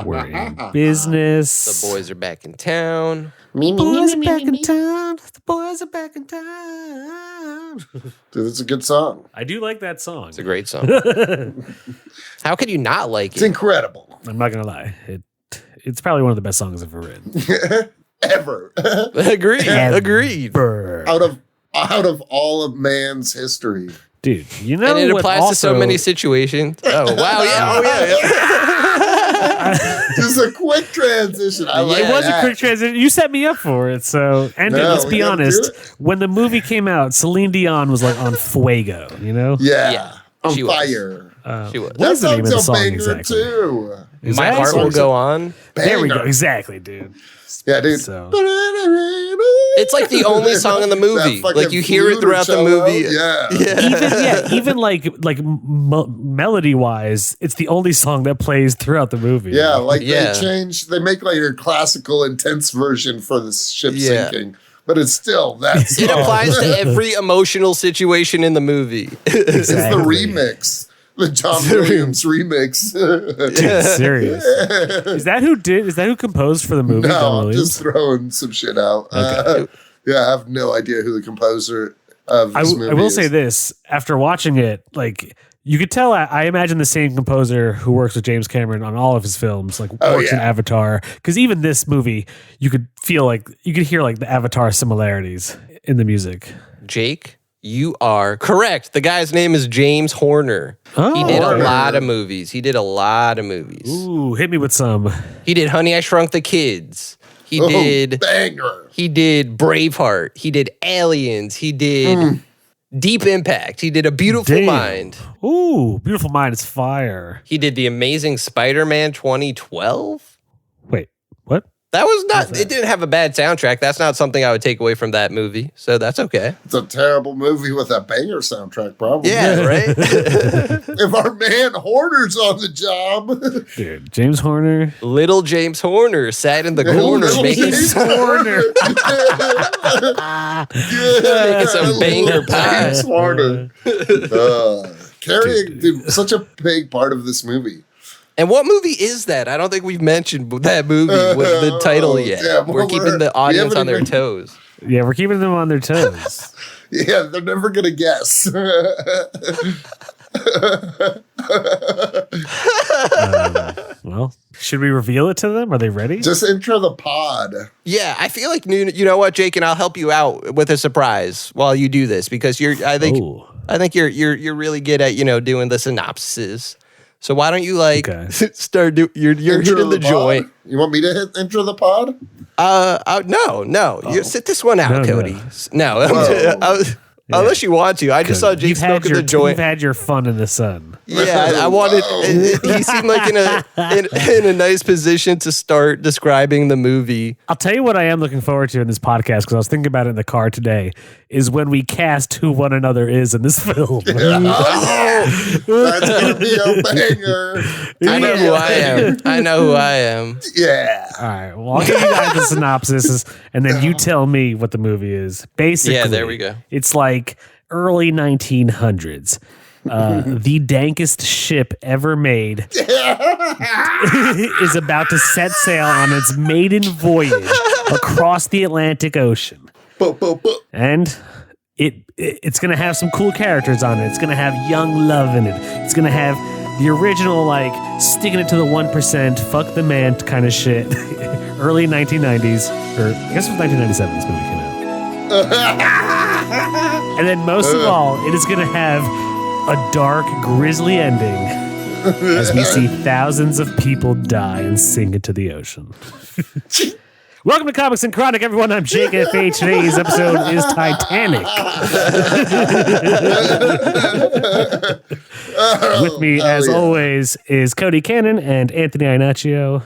We're in business. The boys are back in town. Boys are back in town. The boys are back in town. Dude, it's a good song. I do like that song. It's a great song. How could you not like it? It's incredible. I'm not gonna lie. It's probably one of the best songs I've ever written. Ever. Agreed. Agreed. Out of all of man's history. Dude, you know, and it what applies also, to so many situations. Oh, wow. Yeah. Oh, yeah. Just a quick transition. I like it was that. a quick transition. You set me up for it. So, and let's be honest, when the movie came out, Celine Dion was like on fuego, you know? Yeah. On she was. fire. She was. What is the name of the song banger exactly? Too. My heart will go on. There we go. Exactly, dude. Yeah, dude. So. It's like the only song in the movie. Like you hear it throughout the movie. Yeah. Even like melody wise, it's the only song that plays throughout the movie. Yeah, like they make like a classical intense version for the ship sinking. But it's still that song. It applies to every emotional situation in the movie. It's the remix. The John Williams remix. Dude, serious. Is that who composed for the movie? No, I'm just throwing some shit out. Okay. I have no idea who the composer of this movie is. I will say this. After watching it, like, you could tell, I imagine the same composer who works with James Cameron on all of his films, like works in Avatar. Because even this movie, you could hear like the Avatar similarities in the music. Jake, you are correct. The guy's name is James Horner. Oh. He did a lot of movies. Ooh, hit me with some. He did Honey, I Shrunk the Kids. He did banger. He did Braveheart. He did Aliens. He did Deep Impact. He did A Beautiful Mind. Ooh, Beautiful Mind is fire. He did The Amazing Spider-Man 2012. Wait, what? That was not, it didn't have a bad soundtrack. That's not something I would take away from that movie. So that's okay. It's a terrible movie with a banger soundtrack, probably. Yeah, right? If our man Horner's on the job. Dude, James Horner. Little James Horner sat in the corner making some banger pie. James Horner. Carrying such a big part of this movie. And what movie is that? I don't think we've mentioned that movie with the title yet. Yeah, we're keeping the audience on their toes. Yeah, we're keeping them on their toes. Yeah, they're never going to guess. Well, should we reveal it to them? Are they ready? Just intro the pod. Yeah, I feel like you know what, Jake, and I'll help you out with a surprise while you do this because I think you're really good at doing the synopsis. So why don't you start you're hitting the joint. You want me to hit intro the pod? No. You sit this one out, Cody. No. Unless you want to. I just saw Jake smoking the joint. You've had your fun in the sun. Yeah, I wanted. He seemed like in a nice position to start describing the movie. I'll tell you what I am looking forward to in this podcast because I was thinking about it in the car today. Is when we cast who one another is in this film. Yeah. That's gonna be a banger. I know who I am. Yeah. All right. Well, I'll give you guys the synopsis, and then you tell me what the movie is. Basically, yeah, there we go. It's like early 1900s. The dankest ship ever made is about to set sail on its maiden voyage across the Atlantic Ocean. And it's going to have some cool characters on it. It's going to have young love in it. It's going to have the original, sticking it to the 1%, fuck the man kind of shit. Early 1990s, or I guess it was 1997 this movie came out. And then most of all, it is going to have a dark, grisly ending as we see thousands of people die and sink into the ocean. Welcome to Comics and Chronic, everyone. I'm Jake FH. Today's episode is Titanic. With me, as always, is Cody Cannon and Anthony Iannaccio.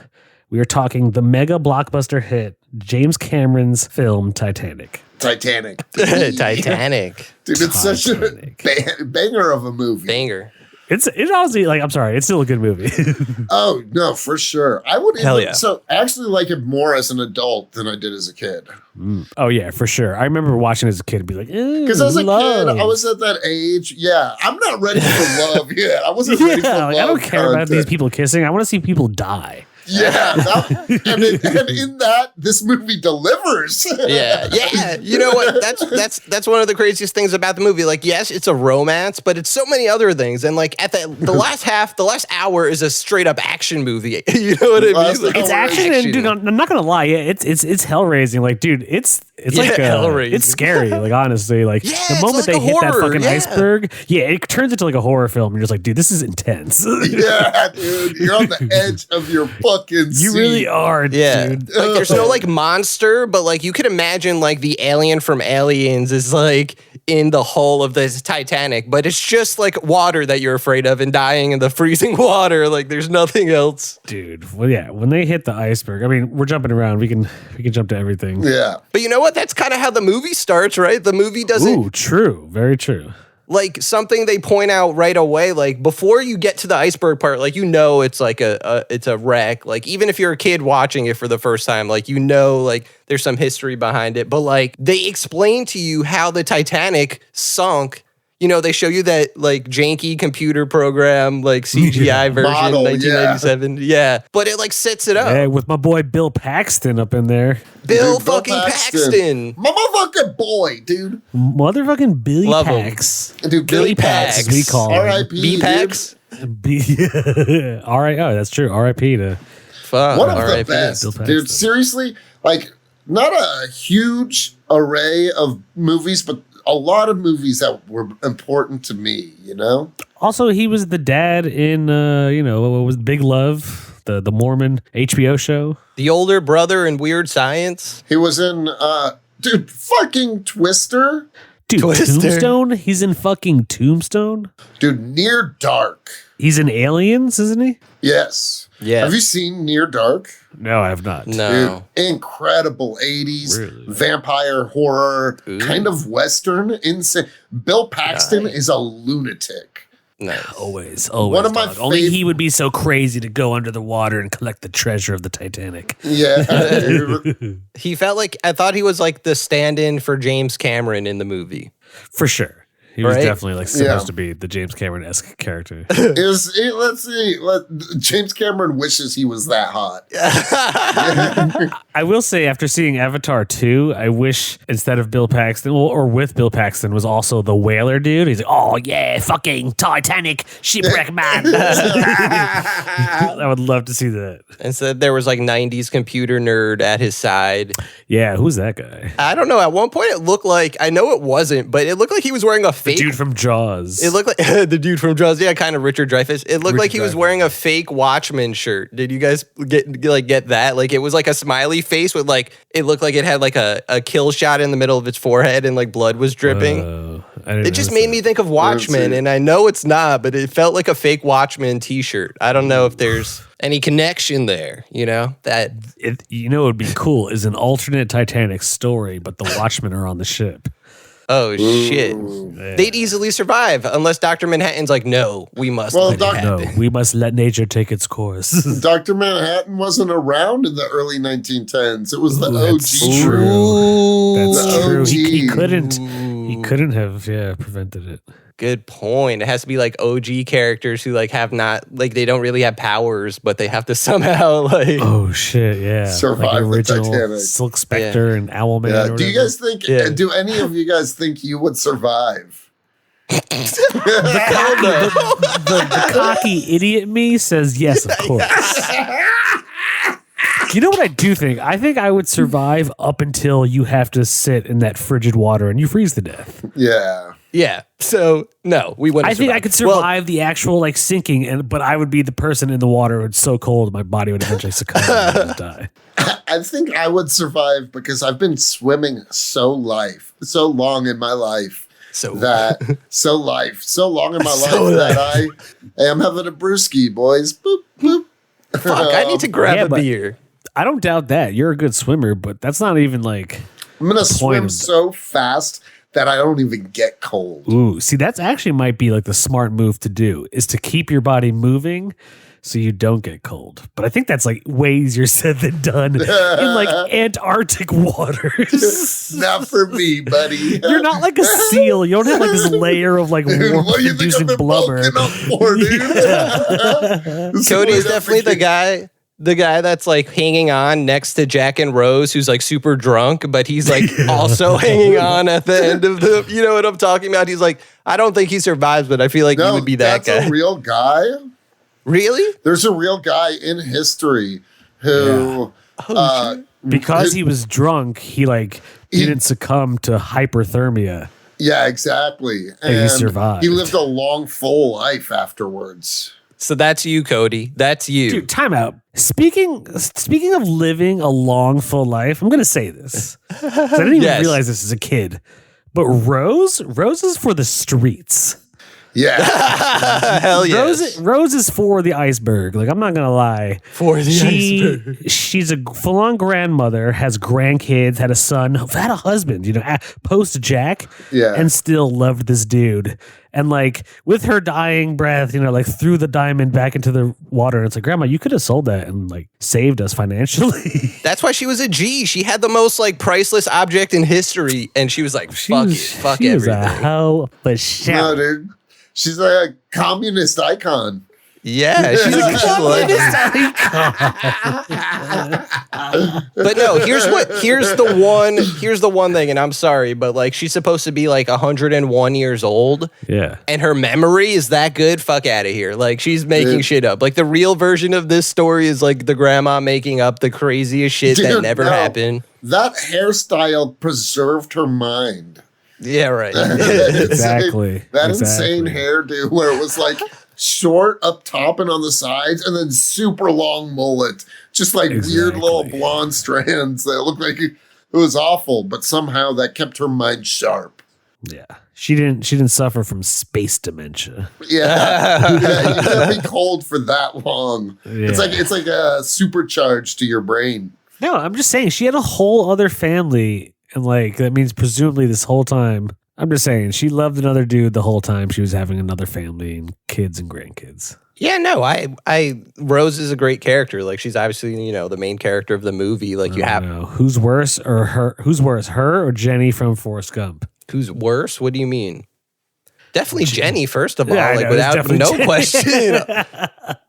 We are talking the mega blockbuster hit, James Cameron's film, Titanic. Titanic. Titanic. Dude, it's such a banger of a movie. Banger. It's honestly like, I'm sorry, it's still a good movie. Oh no, for sure. I would Hell yeah. So I actually like it more as an adult than I did as a kid. Oh yeah, for sure. I remember watching it as a kid and be like, because as a kid, I was at that age. Yeah, I'm not ready for love yet. I wasn't ready for love. I don't care about these people kissing. I want to see people die. Yeah, and in that, this movie delivers. Yeah. You know what? That's one of the craziest things about the movie. Like, yes, it's a romance, but it's so many other things. And like at the last half, the last hour is a straight up action movie. You know what I mean? Like, it's action, and dude, I'm not gonna lie. Yeah, it's hell raising. Like, dude, it's like it's scary. Like, honestly, like the moment they hit that fucking iceberg, it turns into like a horror film. You're just like, dude, this is intense. Yeah, dude, you're on the edge of your fucking seat. You really are, dude. Like, there's no like monster, but like you could imagine like the alien from Aliens is like in the hull of this Titanic, but it's just like water that you're afraid of and dying in the freezing water. Like, there's nothing else, dude. Well, yeah, when they hit the iceberg, I mean, we're jumping around. We can jump to everything. Yeah, but you know what? That's kind of how the movie starts, right? The movie doesn't. Ooh, true. Very true. Like, something they point out right away, like before you get to the iceberg part, like, you know, it's like it's a wreck. Like, even if you're a kid watching it for the first time, like, you know, like there's some history behind it, but like they explain to you how the Titanic sunk. You know, they show you that like janky computer program, like CGI version, model, 1997. Yeah. But it like sets it up. Yeah, with my boy Bill Paxton up in there. Bill fucking Paxton. My motherfucking boy, dude. Motherfucking Billy Love Pax. Dude, Billy Pax. As we call him. R.I.P. B-Pax? R.I.P. Oh, that's true. R.I.P. to one of the best, dude. Seriously, like, not a huge array of movies, but a lot of movies that were important to me, you know? Also, he was the dad in, what was Big Love, the Mormon HBO show. The older brother in Weird Science. He was in, dude, fucking Twister. Dude, Tombstone? He's in fucking Tombstone? Dude, Near Dark. He's in Aliens, isn't he? Yes. Yeah. Have you seen Near Dark? No, I have not. No. Dude, incredible 80s vampire horror, kind of Western, insane. Bill Paxton is a lunatic. Nice. Always. One of my Only he would be so crazy to go under the water and collect the treasure of the Titanic. Yeah. He felt like, I thought he was like the stand-in for James Cameron in the movie. For sure. He was definitely like supposed to be the James Cameron-esque character. Let's see. James Cameron wishes he was that hot. I will say, after seeing Avatar 2, I wish instead of Bill Paxton, or with Bill Paxton, was also the whaler dude. He's like, oh yeah, fucking Titanic shipwreck man. I would love to see that. And so there was like 90s computer nerd at his side. Yeah, who's that guy? I don't know. At one point it looked like, I know it wasn't, but it looked like he was wearing a fake. The dude from Jaws. It looked like the dude from Jaws. Yeah, kind of Richard Dreyfuss. It looked like he was wearing a fake Watchmen shirt. Did you guys get that? Like, it was like a smiley face with like, it looked like it had like a kill shot in the middle of its forehead and like blood was dripping. It just made me think of Watchmen, and I know it's not, but it felt like a fake Watchmen t-shirt. I don't know if there's any connection there, you know? It would be cool is an alternate Titanic story, but the Watchmen are on the ship. Oh, shit. Yeah. They'd easily survive unless Dr. Manhattan's like, no, we must let it happen. No, we must let nature take its course. Dr. Manhattan wasn't around in the early 1910s. It was the OG. That's true. That's true. He couldn't have prevented it. Good point. It has to be like OG characters who like have not, like, they don't really have powers, but they have to somehow like, oh shit, yeah, survive like the Titanic. Silk Spectre and Owlman. Yeah. Do you guys think? Do any of you guys think you would survive? The cocky idiot me says yes, of course. You know what I do think? I think I would survive up until you have to sit in that frigid water and you freeze to death. Yeah. Yeah. So no, we wouldn't. I think I could survive the actual like sinking, but I would be the person in the water. It's so cold, my body would eventually succumb and I would die. I think I would survive because I've been swimming so long in my life. So long in my life that I am having a brewski, boys. Boop, boop. Fuck, I need to grab a beer. I don't doubt that. You're a good swimmer, but that's not even like I'm going to swim so fast that I don't even get cold. Ooh, see, that's actually might be like the smart move to do is to keep your body moving so you don't get cold. But I think that's like way easier said than done in like Antarctic waters. Not for me, buddy. You're not like a seal. You don't have like this layer of like warmth-inducing blubber. Cody is definitely the guy that's like hanging on next to Jack and Rose, who's like super drunk, but he's like also hanging on at the end of the, you know what I'm talking about? He's like, I don't think he survives, but I feel like he would be that guy. That's a real guy. Really? There's a real guy in history who, because he was drunk, he like didn't succumb to hyperthermia. Yeah, exactly. And he survived. He lived a long, full life afterwards. So that's you, Cody. That's you. Dude, time out. Speaking of living a long, full life, I'm going to say this. I didn't even realize this as a kid. But Rose is for the streets. Yeah. Hell yes. Rose is for the iceberg. Like, I'm not going to lie. For the iceberg. She's a full-on grandmother, has grandkids, had a son, had a husband, you know, post Jack, and still loved this dude. And like with her dying breath, you know, like threw the diamond back into the water. And it's like, Grandma, you could have sold that and like saved us financially. That's why she was a G. She had the most like priceless object in history. And she was like, fuck everything. She was a hoe, but shit. No, dude. She's like a communist icon. Yeah, she's a communist icon. But no, here's the one thing, and I'm sorry, but like she's supposed to be like 101 years old. Yeah. And her memory is that good? Fuck out of here. Like she's making shit up. Like the real version of this story is like the grandma making up the craziest shit that never happened. That hairstyle preserved her mind. Yeah, right. Exactly. That insane hairdo where it was like short up top and on the sides and then super long mullet. Just like weird little blonde strands that looked like it was awful, but somehow that kept her mind sharp. Yeah. She didn't suffer from space dementia. Yeah. You can't be cold for that long. Yeah. It's like a supercharge to your brain. No, I'm just saying she had a whole other family. And like, that means presumably this whole time, I'm just saying, she loved another dude the whole time she was having another family and kids and grandkids. Yeah, no, Rose is a great character. Like, she's obviously, you know, the main character of the movie. Like, you have... Who's worse, her or Jenny from Forrest Gump? Who's worse? What do you mean? Definitely Jenny, first of all. Yeah, like, without no question.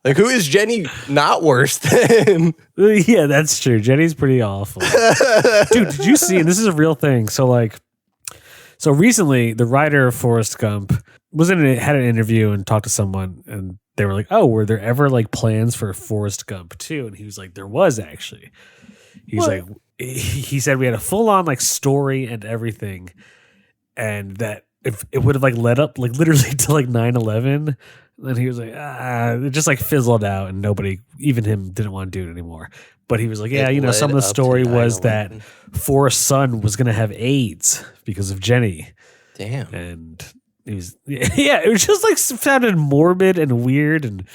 Like, who is Jenny not worse than? Yeah, that's true. Jenny's pretty awful. Dude, did you see, and this is a real thing, so recently, the writer of Forrest Gump had an interview and talked to someone, and they were like, oh, were there ever like plans for Forrest Gump 2? And he was like, there was actually. He's like, he said we had a full-on like story and everything, and that if it would have like led up like literally to like 9/11, then he was like, it just like fizzled out and nobody, even him, didn't want to do it anymore. But he was like, yeah, you know, some of the story was that Forrest's son was going to have AIDS because of Jenny. Damn. And he was, yeah, it was just like sounded morbid and weird,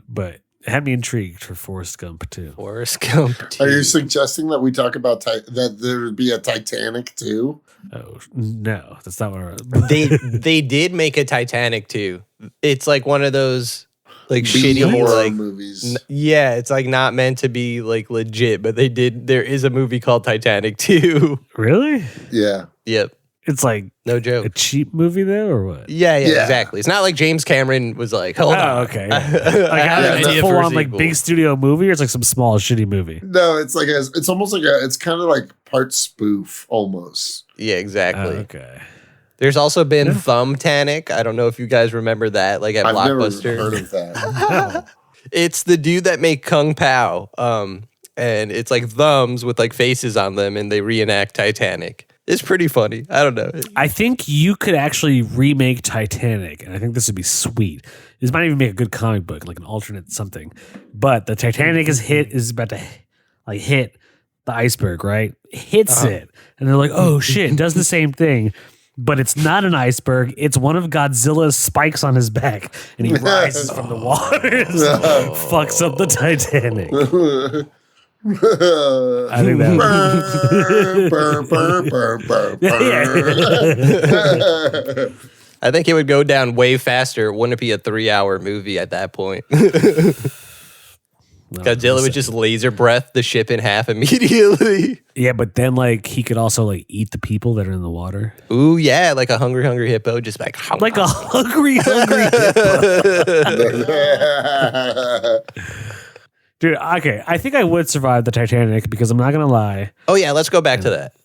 but it had me intrigued for Forrest Gump too. Forrest Gump 2. Are you suggesting that we talk about that there would be a Titanic 2? Oh no, that's not what they did make a Titanic 2. It's like one of those like shitty horror like movies. Yeah, it's like not meant to be like legit, but they did. There is a movie called Titanic 2. Really? Yeah. Yep. It's like no joke. A cheap movie though, or what? Yeah, exactly. It's not like James Cameron was like, hold on. Okay. Like it's full on like big studio movie, or it's like some small shitty movie. No, it's like it's almost like it's kind of like part spoof almost. Yeah, exactly. Okay. There's also been Thumbtanic. I don't know if you guys remember that, like at Blockbuster. I've never heard of that. It's the dude that made Kung Pao. And it's like thumbs with like faces on them, and they reenact Titanic. It's pretty funny. I don't know. I think you could actually remake Titanic, and I think this would be sweet. This might even make a good comic book, like an alternate something. But the Titanic is about to like hit the iceberg, right? Hits it, and they're like, "Oh shit!" It does the same thing, but it's not an iceberg. It's one of Godzilla's spikes on his back, and he rises from the water, fucks up the Titanic. I think that I think it would go down way faster. It wouldn't be a 3-hour movie at that point. Godzilla would just laser breath the ship in half immediately. Yeah, but then like he could also like eat the people that are in the water. Ooh, yeah, like a hungry hippo, just like a hungry hippo. Dude, okay, I think I would survive the Titanic because I'm not gonna lie. Oh yeah, let's go back to that.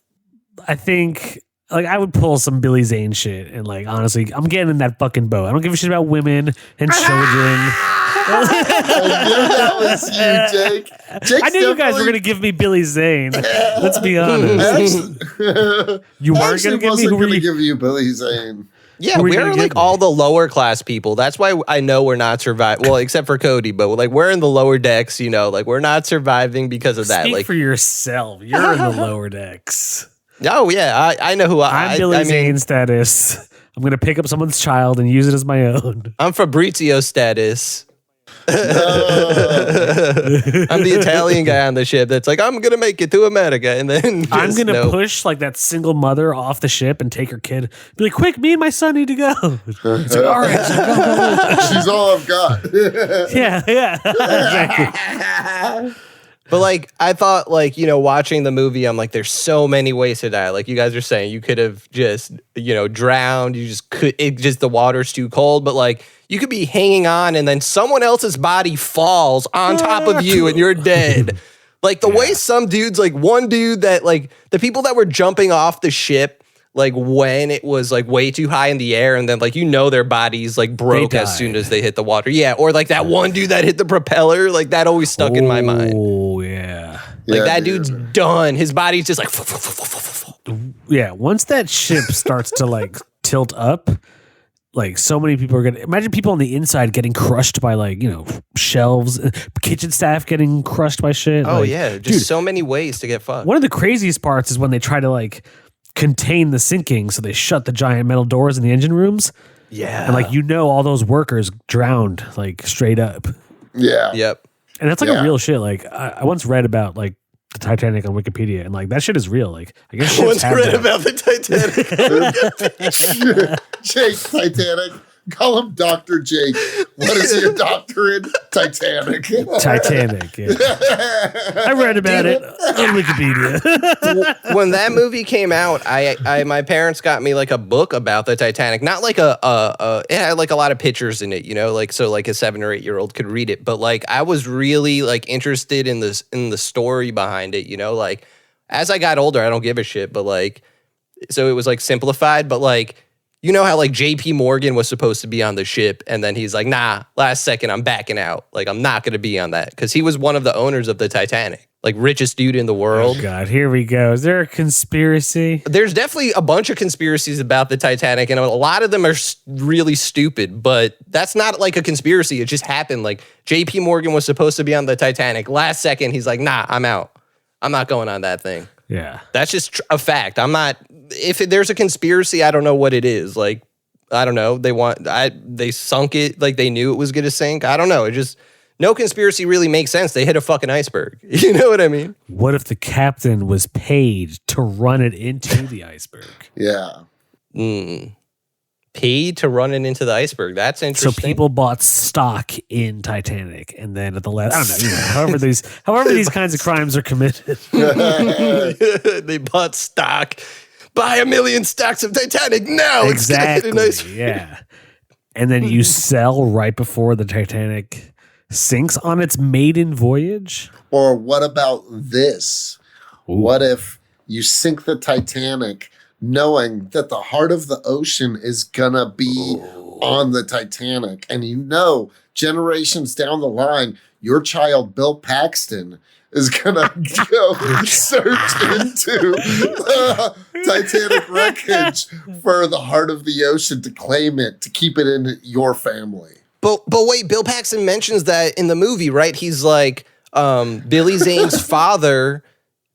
I think like I would pull some Billy Zane shit and like honestly, I'm getting in that fucking boat. I don't give a shit about women and children. I knew that was you, Jake. I knew you guys were going to give me Billy Zane. Let's be honest. You weren't going to give me. Who were you? Give you Billy Zane? Yeah, we're like all the lower class people. That's why I know we're not surviving. Well, except for Cody, but like we're in the lower decks. You know, like we're not surviving because of that. Speak like for yourself. You're in the lower decks. Oh yeah, I know who I'm Billy Zane status. I'm going to pick up someone's child and use it as my own. I'm Fabrizio status. I'm the Italian guy on the ship that's like, I'm gonna make it to America, and then I'm gonna push like that single mother off the ship and take her kid. Be like, quick, me and my son need to go. It's like, all right, go. She's all I've got. yeah, exactly. But like, I thought, like, you know, watching the movie, I'm like, there's so many ways to die. Like you guys are saying, you could have just, you know, drowned. You just could. The water's too cold. But like, you could be hanging on, and then someone else's body falls on top of you, and you're dead. Like the way some dudes, like one dude that, like the people that were jumping off the ship, like when it was like way too high in the air, and then like, you know, their bodies like broke as soon as they hit the water. Yeah, or like that one dude that hit the propeller, like that always stuck in my mind. Oh yeah, like that dude's done. His body's just like. Yeah, once that ship starts to like tilt up, like so many people are gonna imagine people on the inside getting crushed by like, you know, shelves, kitchen staff getting crushed by shit. Oh like, yeah, just so many ways to get fucked. One of the craziest parts is when they try to like contain the sinking, so they shut the giant metal doors in the engine rooms. Yeah, and like, you know, all those workers drowned like straight up. Yeah. Yep. And that's like a real shit. Like I once read about like the Titanic on Wikipedia, and like that shit is real. Like I guess I once read about the Titanic. Jake Titanic. Call him Dr. Jake. What is your doctorate? Titanic. Titanic, yeah. I read about it on Wikipedia. When that movie came out, I my parents got me like a book about the Titanic. Not like it had like a lot of pictures in it, you know, like so like a 7 or 8 year old could read it. But like I was really like interested in the story behind it, you know, like as I got older, I don't give a shit, but like so it was like simplified, but like, you know how like JP Morgan was supposed to be on the ship, and then he's like, nah, last second, I'm backing out. Like, I'm not going to be on that. Because he was one of the owners of the Titanic. Like, richest dude in the world. Oh, God, here we go. Is there a conspiracy? There's definitely a bunch of conspiracies about the Titanic, and a lot of them are really stupid, but that's not like a conspiracy. It just happened. Like, JP Morgan was supposed to be on the Titanic. Last second, he's like, nah, I'm out. I'm not going on that thing. Yeah. That's just a fact. I'm not, if there's a conspiracy, I don't know what it is. Like, I don't know. They sunk it like they knew it was going to sink. I don't know. It just, no conspiracy really makes sense. They hit a fucking iceberg. You know what I mean? What if the captain was paid to run it into the iceberg? Yeah. Paid to run it into the iceberg. That's interesting. So people bought stock in Titanic, and then at the last, I don't know, you know, however these kinds of crimes are committed. They bought stock. Buy 1 million stocks of Titanic now. Exactly. Yeah. And then you sell right before the Titanic sinks on its maiden voyage. Or what about this? Ooh. What if you sink the Titanic knowing that the heart of the ocean is gonna be on the Titanic, and you know generations down the line your child Bill Paxton is gonna go search into Titanic wreckage for the heart of the ocean to claim it, to keep it in your family. But wait, Bill Paxton mentions that in the movie, right? He's like, Billy Zane's father,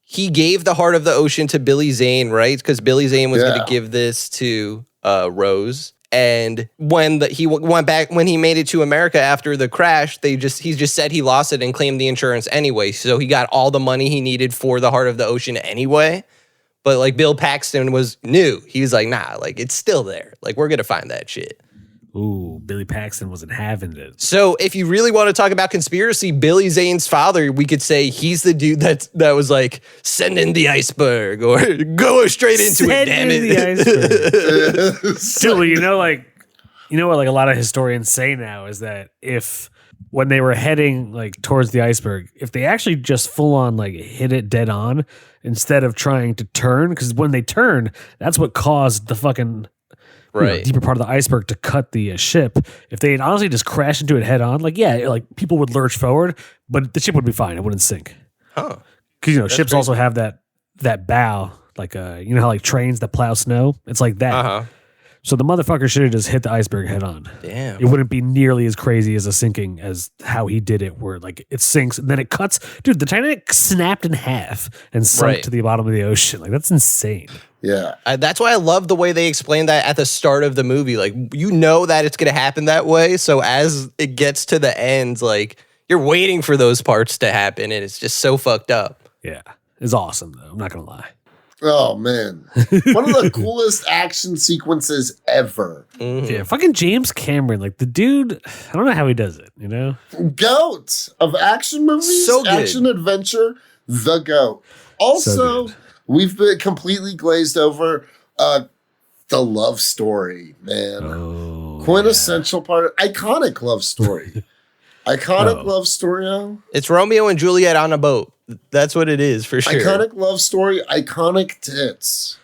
he gave the heart of the ocean to Billy Zane, right? Because Billy Zane was going to give this to Rose. And when he went back, when he made it to America after the crash, he just said he lost it and claimed the insurance anyway. So he got all the money he needed for the Heart of the Ocean anyway. But like Bill Paxton was new. He was like, nah, like it's still there. Like we're going to find that shit. Ooh, Billy Paxton wasn't having it. So if you really want to talk about conspiracy, Billy Zane's father, we could say he's the dude that was like, send in the iceberg or go straight into it, damn it. The iceberg. Dude, you know what like a lot of historians say now is that when they were heading like towards the iceberg, if they actually just full on like hit it dead on instead of trying to turn, because when they turned, that's what caused the fucking deeper part of the iceberg to cut the ship. If they had honestly just crashed into it head on, like people would lurch forward, but the ship would be fine. It wouldn't sink. Huh? Because ships also have that bow, like how like trains that plow snow. It's like that. Uh-huh. So the motherfucker should have just hit the iceberg head on. Damn. It wouldn't be nearly as crazy as a sinking as how he did it, where like it sinks and then it cuts. Dude, the Titanic snapped in half and sunk to the bottom of the ocean. Like that's insane. Yeah. That's why I love the way they explained that at the start of the movie. Like, you know that it's going to happen that way. So as it gets to the end, like you're waiting for those parts to happen. And it's just so fucked up. Yeah. It's awesome though. I'm not going to lie. Oh, man. One of the coolest action sequences ever. Mm-hmm. Yeah, fucking James Cameron. Like, the dude, I don't know how he does it, you know? GOAT of action movies, so good. action adventure, the GOAT. Also, we've been completely glazed over the love story, man. Oh, quintessential part. Iconic love story. Love story. It's Romeo and Juliet on a boat. That's what it is for sure. Iconic love story, iconic tits.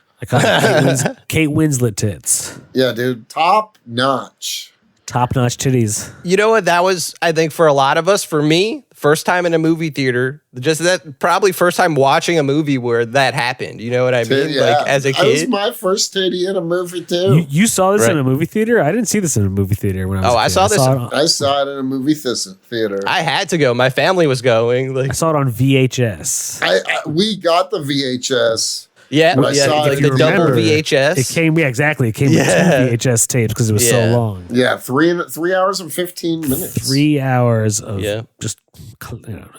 Kate Winslet tits. Yeah, dude. Top notch. Top notch titties. You know what? That was, I think, for a lot of us, for me, first time in a movie theater, just that probably first time watching a movie where that happened. You know what I mean? Yeah. Like as a kid. That was my first titty in a movie too. You saw this in a movie theater? I didn't see this in a movie theater when I was a kid. I saw this. I saw it in a movie theater. I had to go. My family was going. Like I saw it on VHS. We got the VHS. Yeah, like the double VHS. It came, exactly. It came with two VHS tapes because it was so long. Yeah, 3 hours and 15 minutes. 3 hours of just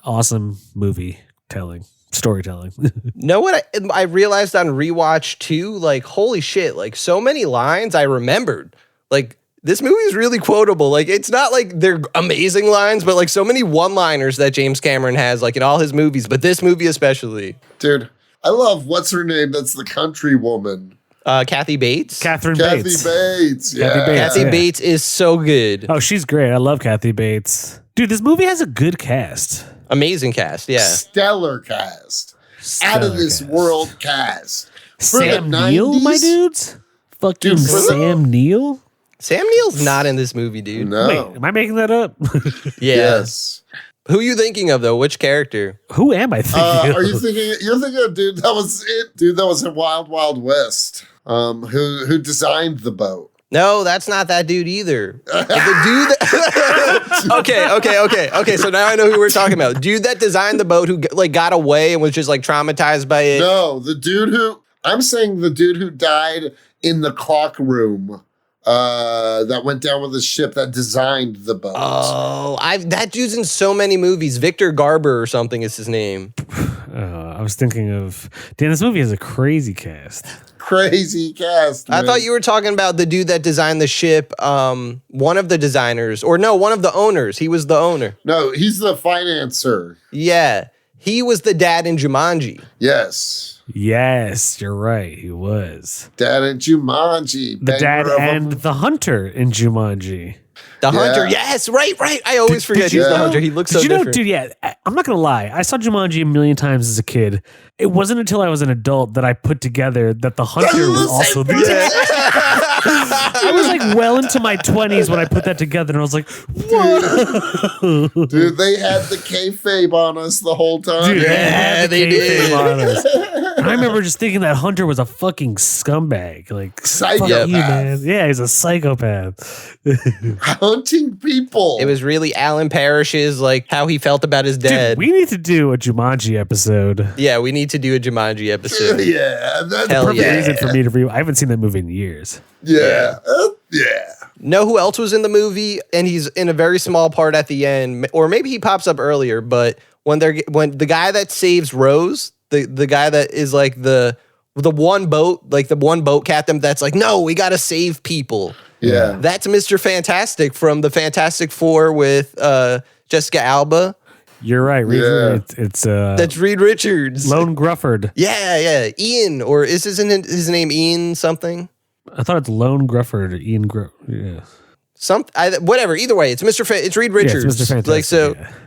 awesome storytelling. Know what I realized on rewatch too? Like, holy shit! Like, so many lines I remembered. Like, this movie is really quotable. Like, it's not like they're amazing lines, but like so many one-liners that James Cameron has, like in all his movies, but this movie especially, dude. I love, what's her name? That's the country woman. Kathy Bates. Kathy Bates. Yeah. Kathy Bates is so good. Oh, she's great. I love Kathy Bates. Dude, this movie has a good cast. Amazing cast, yeah. Stellar cast. Out of this world cast. Sam Neill, my dudes? Fucking Sam Neill? Sam Neill's not in this movie, dude. No. Wait, am I making that up? Yes. Who are you thinking of, though? Which character? Who am I thinking of? Are you thinking? You're thinking of dude that was it. Dude that was in Wild Wild West. Who designed the boat? No, that's not that dude either. The dude that Okay. So now I know who we're talking about. Dude that designed the boat who like got away and was just like traumatized by it. No, the dude who died in the clock room. That went down with the ship that designed the boat. Oh, that dude's in so many movies. Victor Garber or something is his name. I was thinking of... Damn, this movie has a crazy cast. Crazy cast, man. I thought you were talking about the dude that designed the ship. One of the designers. Or no, one of the owners. He was the owner. No, he's the financer. Yeah. He was the dad in Jumanji. Yes, you're right. He was. Dad in Jumanji. The dad and the hunter in Jumanji. The hunter, yes, right. I always forget he's the hunter. He looks so different. Dude, yeah, I'm not going to lie. I saw Jumanji a million times as a kid. It wasn't until I was an adult that I put together that the hunter was also the dad. I was like well into my 20s when I put that together, and I was like, what? Dude, they had the kayfabe on us the whole time. Dude, they did. On us. And I remember just thinking that Hunter was a fucking scumbag. Like, psychopath. Fuck you, man. Yeah, he's a psychopath. Hunting people. It was really Alan Parish's, like, how he felt about his dad. Dude, we need to do a Jumanji episode. Yeah, we need to do a Jumanji episode. Yeah. That's the perfect reason for me to review. I haven't seen that movie in years. Yeah. Yeah. Know who else was in the movie? And he's in a very small part at the end, or maybe he pops up earlier. But when the guy that saves Rose, the guy that is like the one boat, like the one boat captain that's like, no, we got to save people. Yeah. That's Mr. Fantastic from the Fantastic Four with Jessica Alba. You're right. It's that's Reed Richards. Lone Grufford. Yeah. Ian, or is his name Ian something? I thought it's Lone Grufford. Ian yeah. Whatever. Either way, it's it's Reed Richards. Yeah, it's Mr. Fantastic. Like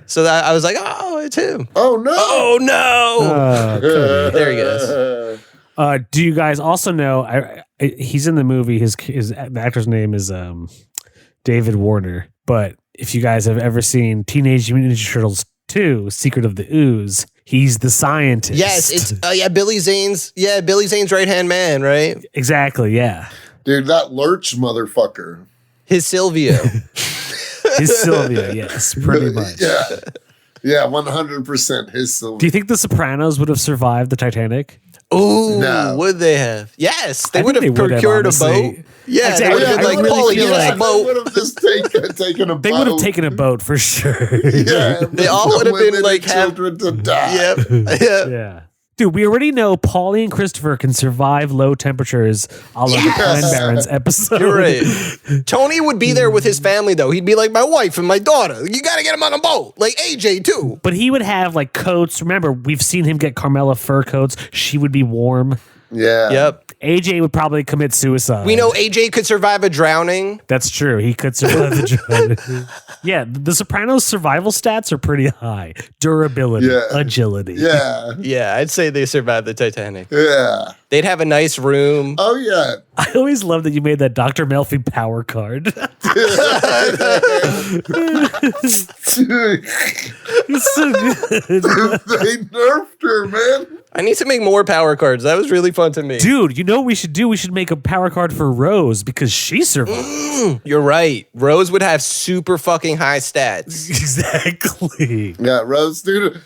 so that I was like, oh, it's him. Oh no! Oh no! There he goes. Do you guys also know? He's in the movie. The actor's name is David Warner. But if you guys have ever seen Teenage Mutant Ninja Turtles 2: Secret of the Ooze, he's the scientist. Yes, it's Billy Zane's right hand man, right? Exactly. Yeah. Dude, that Lurch motherfucker. His Silvio. His Silvio, yes, pretty much. Yeah, 100% his Silvio. Do you think the Sopranos would have survived the Titanic? Oh, no. Would they have? Yes, they would think have procured a boat. Yeah, exactly. they would have been like, Paulie, get us a boat. They would have just taken a boat. They would have taken a boat for sure. Yeah, they all would have been like children to die. Yep. Yeah. Dude, we already know Paulie and Christopher can survive low temperatures a la the Clan Barons episode. You're right. Tony would be there with his family, though. He'd be like, my wife and my daughter. You got to get him on a boat. Like AJ, too. But he would have like coats. Remember, we've seen him get Carmela fur coats. She would be warm. Yeah. Yep. AJ would probably commit suicide. We know AJ could survive a drowning. That's true. He could survive a drowning. Yeah, the Sopranos' survival stats are pretty high. Durability, agility. Yeah. Yeah, I'd say they survived the Titanic. Yeah. They'd have a nice room. Oh, yeah. I always love that you made that Dr. Melfi power card. It's so good. They nerfed her, man. I need to make more power cards. That was really fun to me. Dude, you know what we should do? We should make a power card for Rose because she survived. You're right. Rose would have super fucking high stats. Exactly. Yeah, Rose, dude,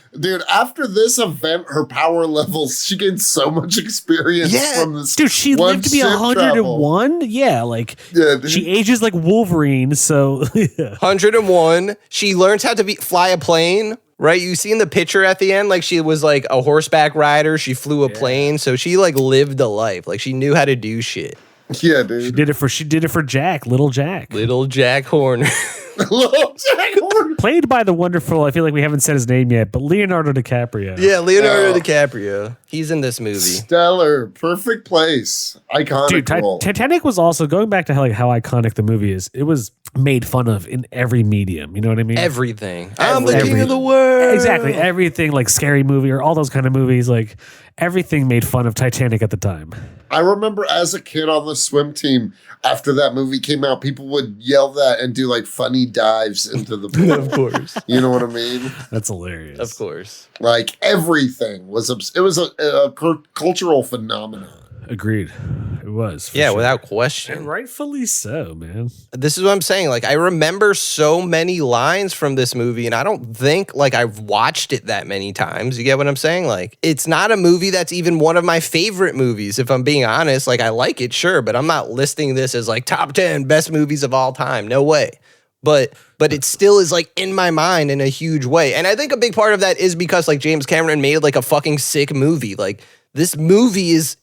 after this event, her power levels, she gained so much experience from this. Dude, she lived to be 101. Yeah, like she ages like Wolverine, so 101. She learns how to fly a plane. Right, you see in the picture at the end, like she was like a horseback rider. She flew a plane, so she like lived a life. Like she knew how to do shit. Yeah, dude. She did it for Jack, Little Jack. Little Jack Horner. Little Jack Horner. Played by the wonderful, I feel like we haven't said his name yet, but Leonardo DiCaprio. Yeah, Leonardo DiCaprio. He's in this movie. Stellar. Perfect place. Iconic. Dude, Titanic was also, going back to how iconic the movie is, it was made fun of in every medium. You know what I mean? Everything. I'm the king of the world. Exactly. Everything, like Scary Movie or all those kind of movies, like everything made fun of Titanic at the time. I remember as a kid on the swim team, after that movie came out, people would yell that and do like funny dives into the pool. Of course. You know what I mean? That's hilarious. Of course. Like everything was, it was a cultural phenomenon. Agreed. It was. Yeah, sure. without question. And rightfully so, man. This is what I'm saying. Like, I remember so many lines from this movie, and I don't think, like, I've watched it that many times. You get what I'm saying? Like, it's not a movie that's even one of my favorite movies, if I'm being honest. Like, I like it, sure, but I'm not listing this as, like, top 10 best movies of all time. No way. But it still is, like, in my mind in a huge way. And I think a big part of that is because, like, James Cameron made, like, a fucking sick movie. Like, this movie is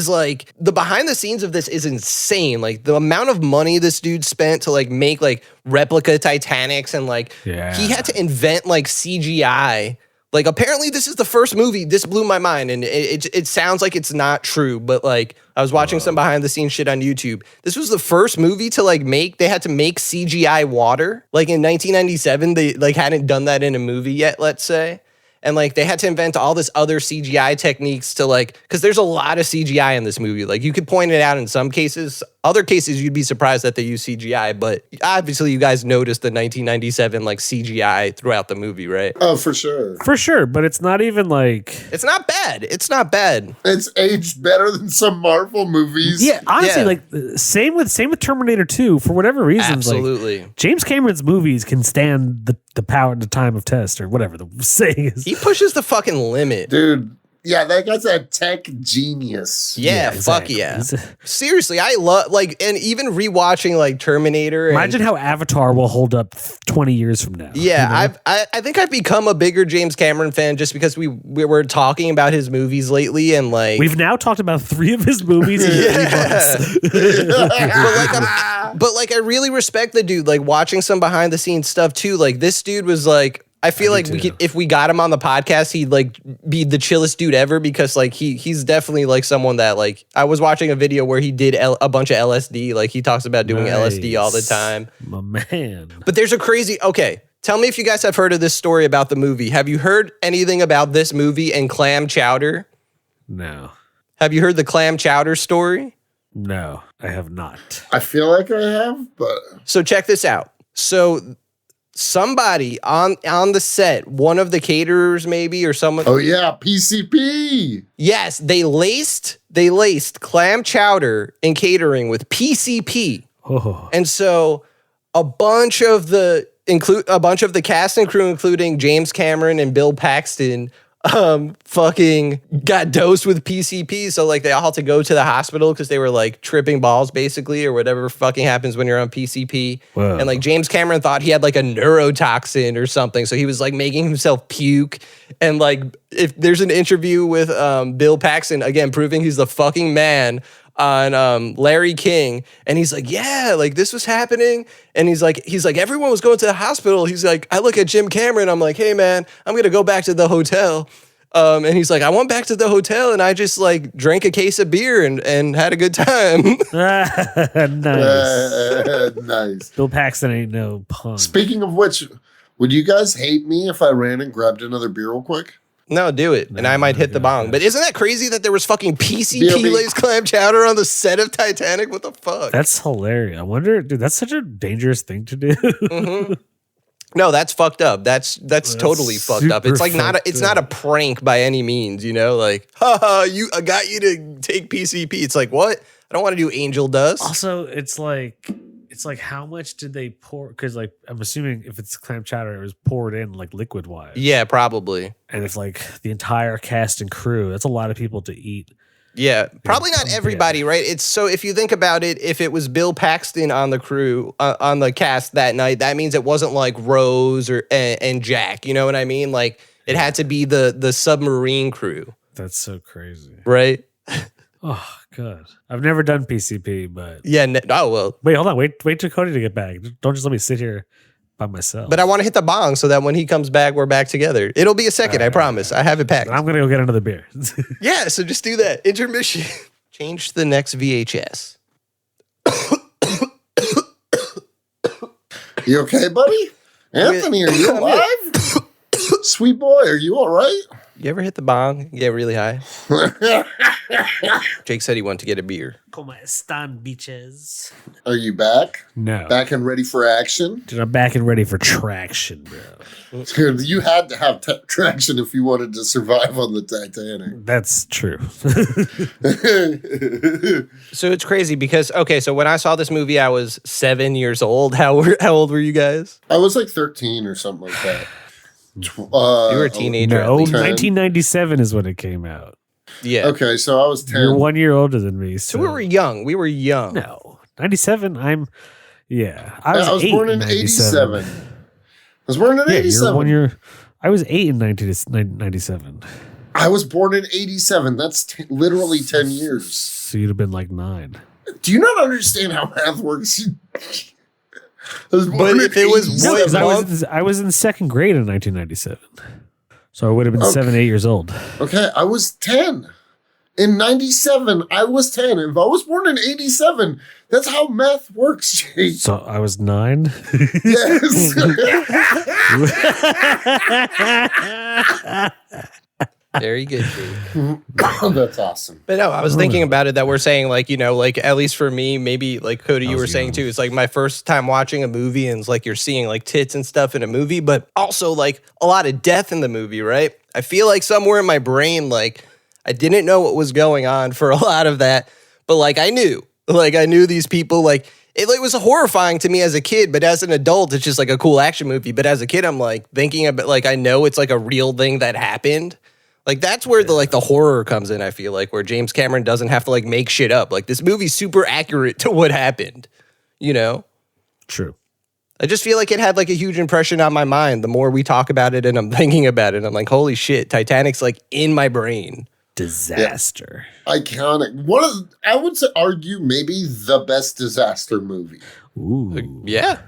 like, the behind the scenes of this is insane. Like the amount of money this dude spent to like make like replica Titanics and like he had to invent like CGI. Like apparently this is the first movie. This blew my mind, and it sounds like it's not true, but like I was watching some behind the scenes shit on YouTube. This was the first movie to like they had to make CGI water. Like in 1997, they like hadn't done that in a movie yet, let's say. And like they had to invent all this other CGI techniques to like, because there's a lot of CGI in this movie. Like you could point it out in some cases. Other cases, you'd be surprised that they use CGI. But obviously, you guys noticed the 1997 like CGI throughout the movie, right? Oh, for sure. For sure. But it's not even like... It's not bad. It's not bad. It's aged better than some Marvel movies. Yeah, honestly, like same with Terminator 2. For whatever reasons, absolutely. Like, James Cameron's movies can stand the power, the time of test, or whatever the saying is. He pushes the fucking limit. Dude, Yeah, that guy's a tech genius. Yeah, fuck yeah. Seriously, I love and even rewatching Terminator. Imagine how Avatar will hold up 20 years from now. Yeah, I think I've become a bigger James Cameron fan just because we were talking about his movies lately, and we've now talked about 3 of his movies in 3 months. but I really respect the dude. Watching some behind the scenes stuff too. This dude was I feel like we could, if we got him on the podcast, he'd be the chillest dude ever because he's definitely someone that I was watching a video where he did a bunch of LSD. He talks about doing LSD all the time. My man. But there's okay. Tell me if you guys have heard of this story about the movie. Have you heard anything about this movie and clam chowder? No. Have you heard the clam chowder story? No, I have not. I feel like I have, but so check this out. So somebody on the set, one of the caterers maybe or someone. Oh yeah, PCP. Yes, they laced clam chowder in catering with PCP. Oh. And so a bunch of the cast and crew, including James Cameron and Bill Paxton, fucking got dosed with PCP. So they all had to go to the hospital because they were tripping balls basically, or whatever fucking happens when you're on PCP. Whoa. And James Cameron thought he had a neurotoxin or something. So he was making himself puke. And if there's an interview with Bill Paxton, again, proving he's the fucking man, on Larry King, and he's yeah, this was happening, and he's like everyone was going to the hospital. He's I look at Jim Cameron, I'm hey man, I'm gonna go back to the hotel, and he's I went back to the hotel and I just drank a case of beer and had a good time. Nice. Nice. Bill Paxton ain't no punk. Speaking of which, would you guys hate me if I ran and grabbed another beer real quick? No, do it, and I might hit the bong. But isn't that crazy that there was fucking PCP laced clam chowder on the set of Titanic? What the fuck? That's hilarious. I wonder, dude, that's such a dangerous thing to do. Mm-hmm. No, that's fucked up. That's totally fucked up. It's it's not a prank by any means, haha, I got you to take PCP. It's what? I don't want to do angel dust. Also, it's how much did they pour? Because I'm assuming if it's clam chowder, it was poured in liquid wise. Yeah, probably. And it's the entire cast and crew. That's a lot of people to eat. Yeah, probably not everybody, right? It's so if you think about it, if it was Bill Paxton on the crew, on the cast that night, that means it wasn't Rose and Jack. You know what I mean? It had to be the submarine crew. That's so crazy, right? Oh, God. I've never done PCP, but... Yeah, oh, well. Wait, hold on. Wait till Cody to get back. Don't just let me sit here by myself. But I want to hit the bong so that when he comes back, we're back together. It'll be a second, I promise. I have it packed. I'm going to go get another beer. Yeah, so just do that. Intermission. Change to the next VHS. You okay, buddy? Anthony, are you alive? Sweet boy, are you all right? You ever hit the bong? Get really high? Jake said he wanted to get a beer. Como están, bitches? Are you back? No. Back and ready for action? Dude, I'm back and ready for traction, bro. Dude, you had to have traction if you wanted to survive on the Titanic. That's true. So it's crazy because, okay, so when I saw this movie, I was 7 years old. How old were you guys? I was 13 or something like that. You were a teenager. No, 1997 is when it came out. Yeah. Okay, so I was 10. You're 1 year older than me. So we were young. No. 97, I was born in 87. I was born in 87. You're 1 year. I was 8 in 1997. I was born in 87. That's literally 10 years. So you'd have been 9. Do you not understand how math works? But if it was I was in second grade in 1997. So I would have been 7, 8 years old. Okay, I was 10. In 97, I was 10. If I was born in 87, that's how math works, Jake. So I was 9? Yes. Very good, Jake. That's awesome. But no, I was thinking about it that we're saying at least for me, maybe Cody, you were saying too, it's my first time watching a movie and it's you're seeing tits and stuff in a movie, but also a lot of death in the movie, right? I feel somewhere in my brain, I didn't know what was going on for a lot of that, but I knew. I knew these people, it was horrifying to me as a kid, but as an adult, it's just a cool action movie. But as a kid, I'm thinking about I know it's a real thing that happened. Like that's where the horror comes in, I feel like, where James Cameron doesn't have to like make shit up. Like this movie's super accurate to what happened, you know? True. I just feel like it had like a huge impression on my mind. The more we talk about it and I'm thinking about it, I'm like, holy shit, Titanic's like in my brain. Disaster. Yeah. Iconic. I would argue maybe the best disaster movie. Ooh. Yeah,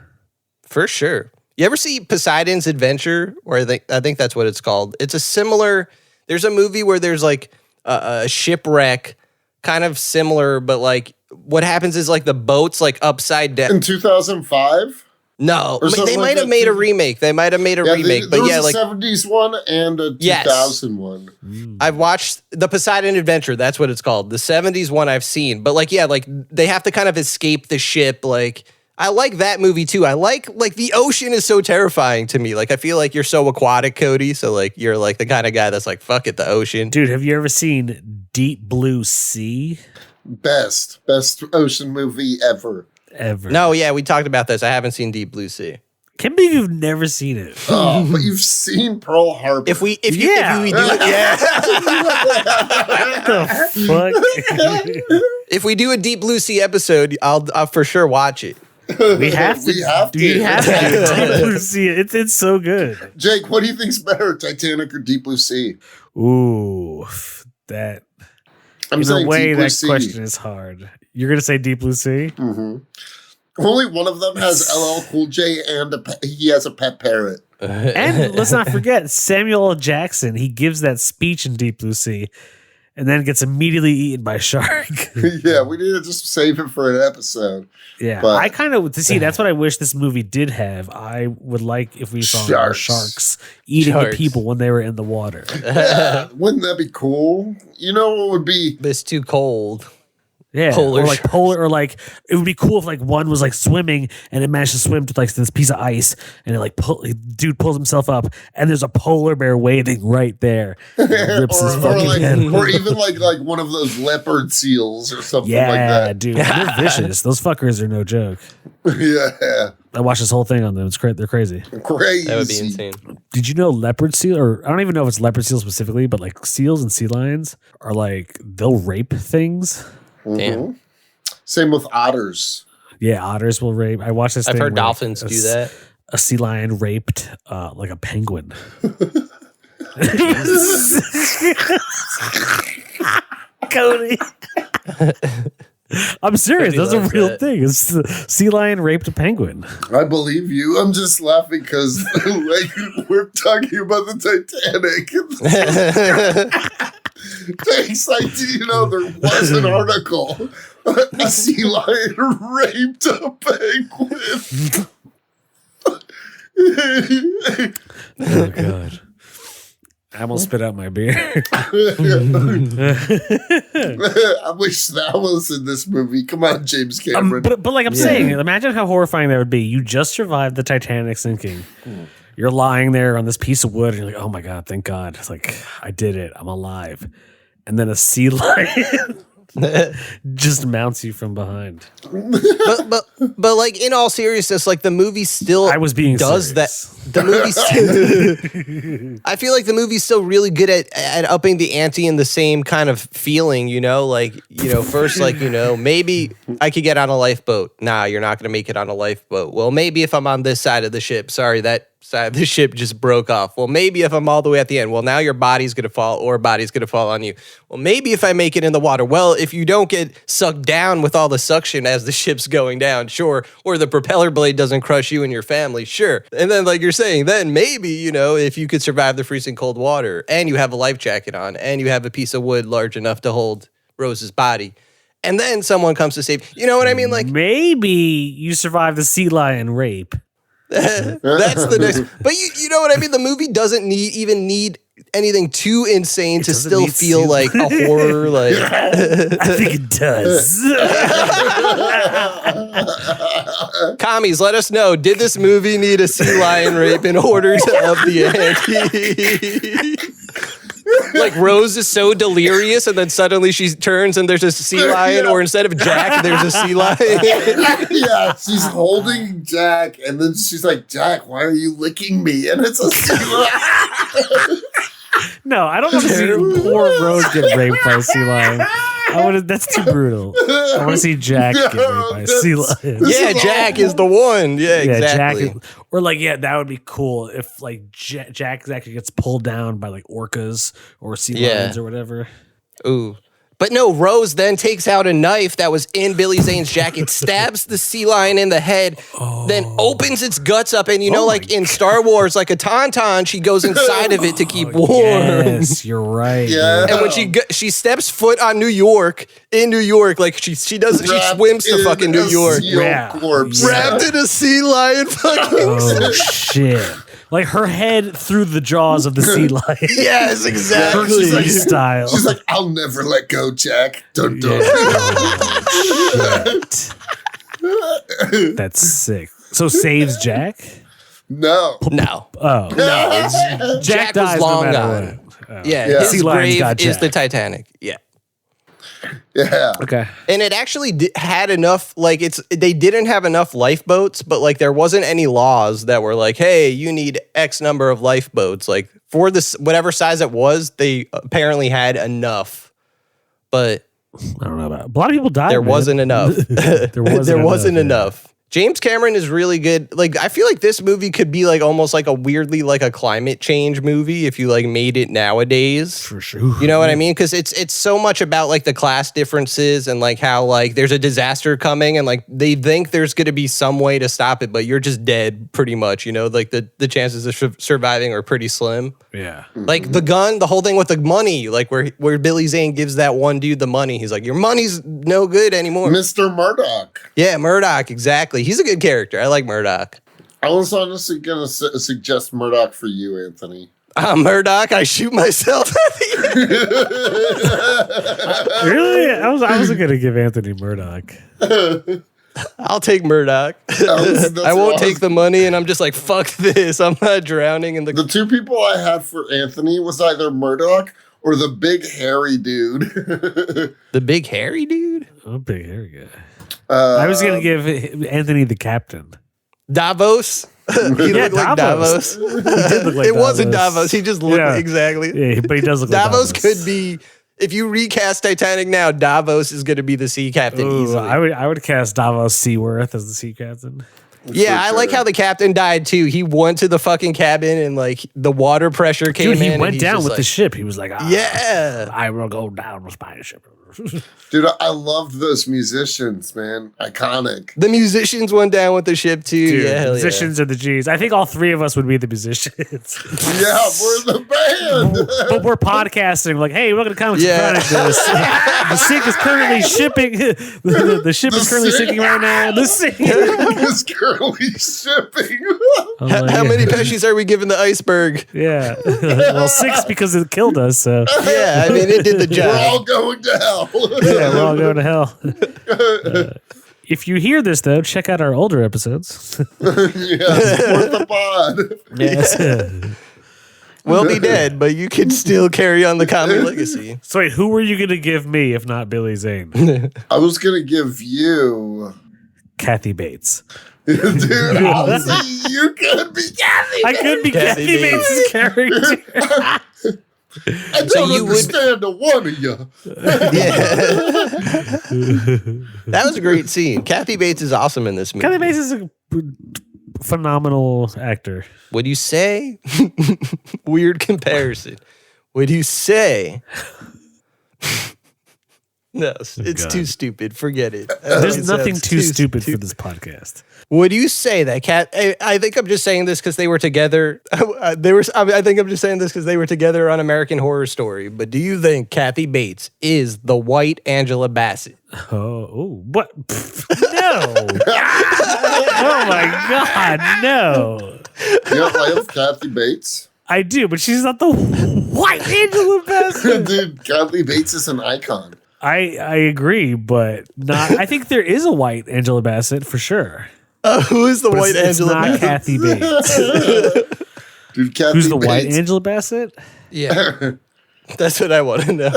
for sure. You ever see Poseidon's Adventure? Or I think that's what it's called. It's a similar, there's a movie where there's like a shipwreck, kind of similar, but like what happens is like the boat's like upside down. In 2005? No, they might have made a remake. They might have made a remake, but yeah, like a 70s one and a 2000 one. I've watched the Poseidon Adventure. That's what it's called. The 70s one I've seen, but like, yeah, like they have to kind of escape the ship. Like I like that movie too. I like the ocean is so terrifying to me. Like I feel like you're so aquatic, Cody. So like you're like the kind of guy that's like, fuck it, the ocean. Dude, have you ever seen Deep Blue Sea? Best ocean movie ever. No, yeah, we talked about this. I haven't seen Deep Blue Sea. Can't believe you've never seen it. Oh, but you've seen Pearl Harbor. If we do it, yeah. What the fuck? If we do a Deep Blue Sea episode, I'll for sure watch it. We have to. You have to do Deep Blue Sea. It's so good. Jake, what do you think's better, Titanic or Deep Blue Sea? Ooh, that. I'm in a way, that sea. question is hard. You're gonna say Deep Blue Sea? Mm-hmm. Only one of them has LL Cool J and he has a pet parrot. And let's not forget Samuel L. Jackson. He gives that speech in Deep Blue Sea, and then gets immediately eaten by a shark. Yeah, we need to just save it for an episode. Yeah, but I kind of that's what I wish this movie did have. I would like if we saw sharks eating the people when they were in the water. Yeah, wouldn't that be cool? You know what would be? It's too cold. Yeah, or like polar, or like it would be cool if like one was like swimming and it managed to swim to like this piece of ice, and it like dude pulls himself up, and there's a polar bear waiting right there, rips his fucking head. Or even like one of those leopard seals or something like that. Yeah, dude, they're vicious. Those fuckers are no joke. Yeah, I watched this whole thing on them. It's they're crazy. Crazy. That would be insane. Did you know leopard seal, or I don't even know if it's leopard seal specifically, but like seals and sea lions are like they'll rape things. Damn. Same with otters. Yeah, otters will rape. I watched this. I've thing heard dolphins do that. A sea lion raped like a penguin. Cody. I'm serious. That's a real thing. It's the sea lion raped a penguin. I believe you. I'm just laughing because like we're talking about the Titanic. Thanks, like, you know, there was an article. A sea lion raped a penguin. Oh, God. I almost spit out my beer. I wish that was in this movie. Come on, James Cameron. But like I'm saying, imagine how horrifying that would be. You just survived the Titanic sinking. You're lying there on this piece of wood, and you're like, oh my God, thank God. It's like, I did it. I'm alive. And then a sea lion just mounts you from behind. But like in all seriousness, like the movie still does serious. That. The movie still, I feel like the movie's still really good at upping the ante in the same kind of feeling, you know, like, you know, first, like, you know, maybe I could get on a lifeboat. Nah, you're not going to make it on a lifeboat. Well, maybe if I'm on this side of the ship, sorry, that side of the ship just broke off. Well, maybe if I'm all the way at the end, well, now your body's going to fall or body's going to fall on you. Well, maybe if I make it in the water, well, if you don't get sucked down with all the suction as the ship's going down, sure. Or the propeller blade doesn't crush you and your family, sure. And then like you're saying, then maybe, you know, if you could survive the freezing cold water and you have a life jacket on and you have a piece of wood large enough to hold Rose's body, and then someone comes to save, you know what I mean? Like maybe you survive the sea lion rape. That's the next. But you know what I mean? The movie doesn't need anything too insane to still feel like a horror. Like I think it does. Commies, let us know. Did this movie need a sea lion rape in order to up the ante? Like Rose is so delirious, and then suddenly she turns and there's a sea lion, or instead of Jack, there's a sea lion. Yeah, she's holding Jack, and then she's like, "Jack, why are you licking me?" And it's a sea lion. No, I don't want to see poor Rose get raped by a sea lion. That's too brutal. I want to see Jack get raped by a sea lion. Yeah, Jack is the one. Yeah, exactly. That would be cool if like Jack actually gets pulled down by like orcas or sea lions or whatever. Ooh. But no, Rose then takes out a knife that was in Billy Zane's jacket, stabs the sea lion in the head, then opens its guts up. And like in Star Wars, like a tauntaun, she goes inside of it to keep warm. Yes, you're right. Yeah. And when she steps foot on New York, like she does, she swims to fucking New York. Corpse. Wrapped in a sea lion fucking. Oh, shit. Like her head through the jaws of the sea lion. Yes, exactly. Style. She's like, I'll never let go, Jack. Dun, dun. That's sick. So saves Jack? No. Oh. No. Jack was dies long no gone. matter what. His sea lions grave got is Jack. the Titanic. Yeah. Yeah. Okay. And it actually had enough, like they didn't have enough lifeboats, but like there wasn't any laws that were like, hey, you need X number of lifeboats. Like for this, whatever size it was, they apparently had enough. But I don't know about it. A lot of people died. There wasn't enough. there wasn't enough. James Cameron is really good. Like, I feel like this movie could be like almost like a weirdly like a climate change movie if you like made it nowadays. For sure. You know what I mean? Because it's so much about like the class differences and like how like there's a disaster coming and like they think there's going to be some way to stop it, but you're just dead pretty much. You know, like the chances of surviving are pretty slim. Yeah. Like the gun, the whole thing with the money, like where Billy Zane gives that one dude the money. He's like, your money's no good anymore. Mr. Murdoch. Yeah, Murdoch, exactly. He's a good character. I like Murdoch. I was honestly going to suggest Murdoch for you, Anthony. Murdoch, I shoot myself. Really? I wasn't going to give Anthony Murdoch. I'll take Murdoch. I won't take the money, and I'm just like, fuck this. I'm not drowning in the... The two people I had for Anthony was either Murdoch or the big hairy dude. The big hairy dude? Oh, big hairy guy. I was going to give Anthony the captain. Davos? He looked like Davos. He did look like it Davos. wasn't Davos. He just looked exactly. Yeah, but he does look Davos like Davos. could be... If you recast Titanic now, Davos is going to be the sea captain easily. I would cast Davos Seaworth as the sea captain. Yeah, I like how the captain died too. He went to the fucking cabin and like the water pressure came in. He went down with the ship. He was like, yeah, I will go down with my ship. Dude, I loved those musicians, man. Iconic. The musicians went down with the ship too. Dude, yeah, the musicians are the G's. I think all three of us would be the musicians. Yeah, we're the band. But we're podcasting like, hey, welcome to Comics and Chronicles. The sink is currently shipping. The ship is currently sinking right now. The sink is currently shipping. How many peshies are we giving the iceberg? Yeah. Well, 6 because it killed us. So. Yeah, I mean, it did the job. We're all going to hell. Yeah, we're all going to hell. If you hear this, though, check out our older episodes. Yeah, support the pod. Yes. We'll be dead, but you can still carry on the comic legacy. So wait, who were you going to give me if not Billy Zane? I was going to give you... Kathy Bates. Dude, honestly, you could be Kathy Bates. I could be Kathy Bates' character. I don't understand the one of you. That was a great scene. Kathy Bates is awesome in this movie. Kathy Bates is a phenomenal actor. What do you say? Weird comparison. What do you say? No, it's too stupid. Forget it. There's nothing too stupid for this podcast. Would you say that I think I'm just saying this because they were together. I think I'm just saying this because they were together on American Horror Story. But do you think Kathy Bates is the white Angela Bassett? Oh, what? No. Oh my God, no. You don't love Kathy Bates? I do, but she's not the white Angela Bassett. Dude, Kathy Bates is an icon. I agree, but not. I think there is a white Angela Bassett for sure. Who is the white Angela Bassett? It's not Kathy Bates. Dude, Kathy Who's the Bates. white Angela Bassett? Yeah. That's what I want to know.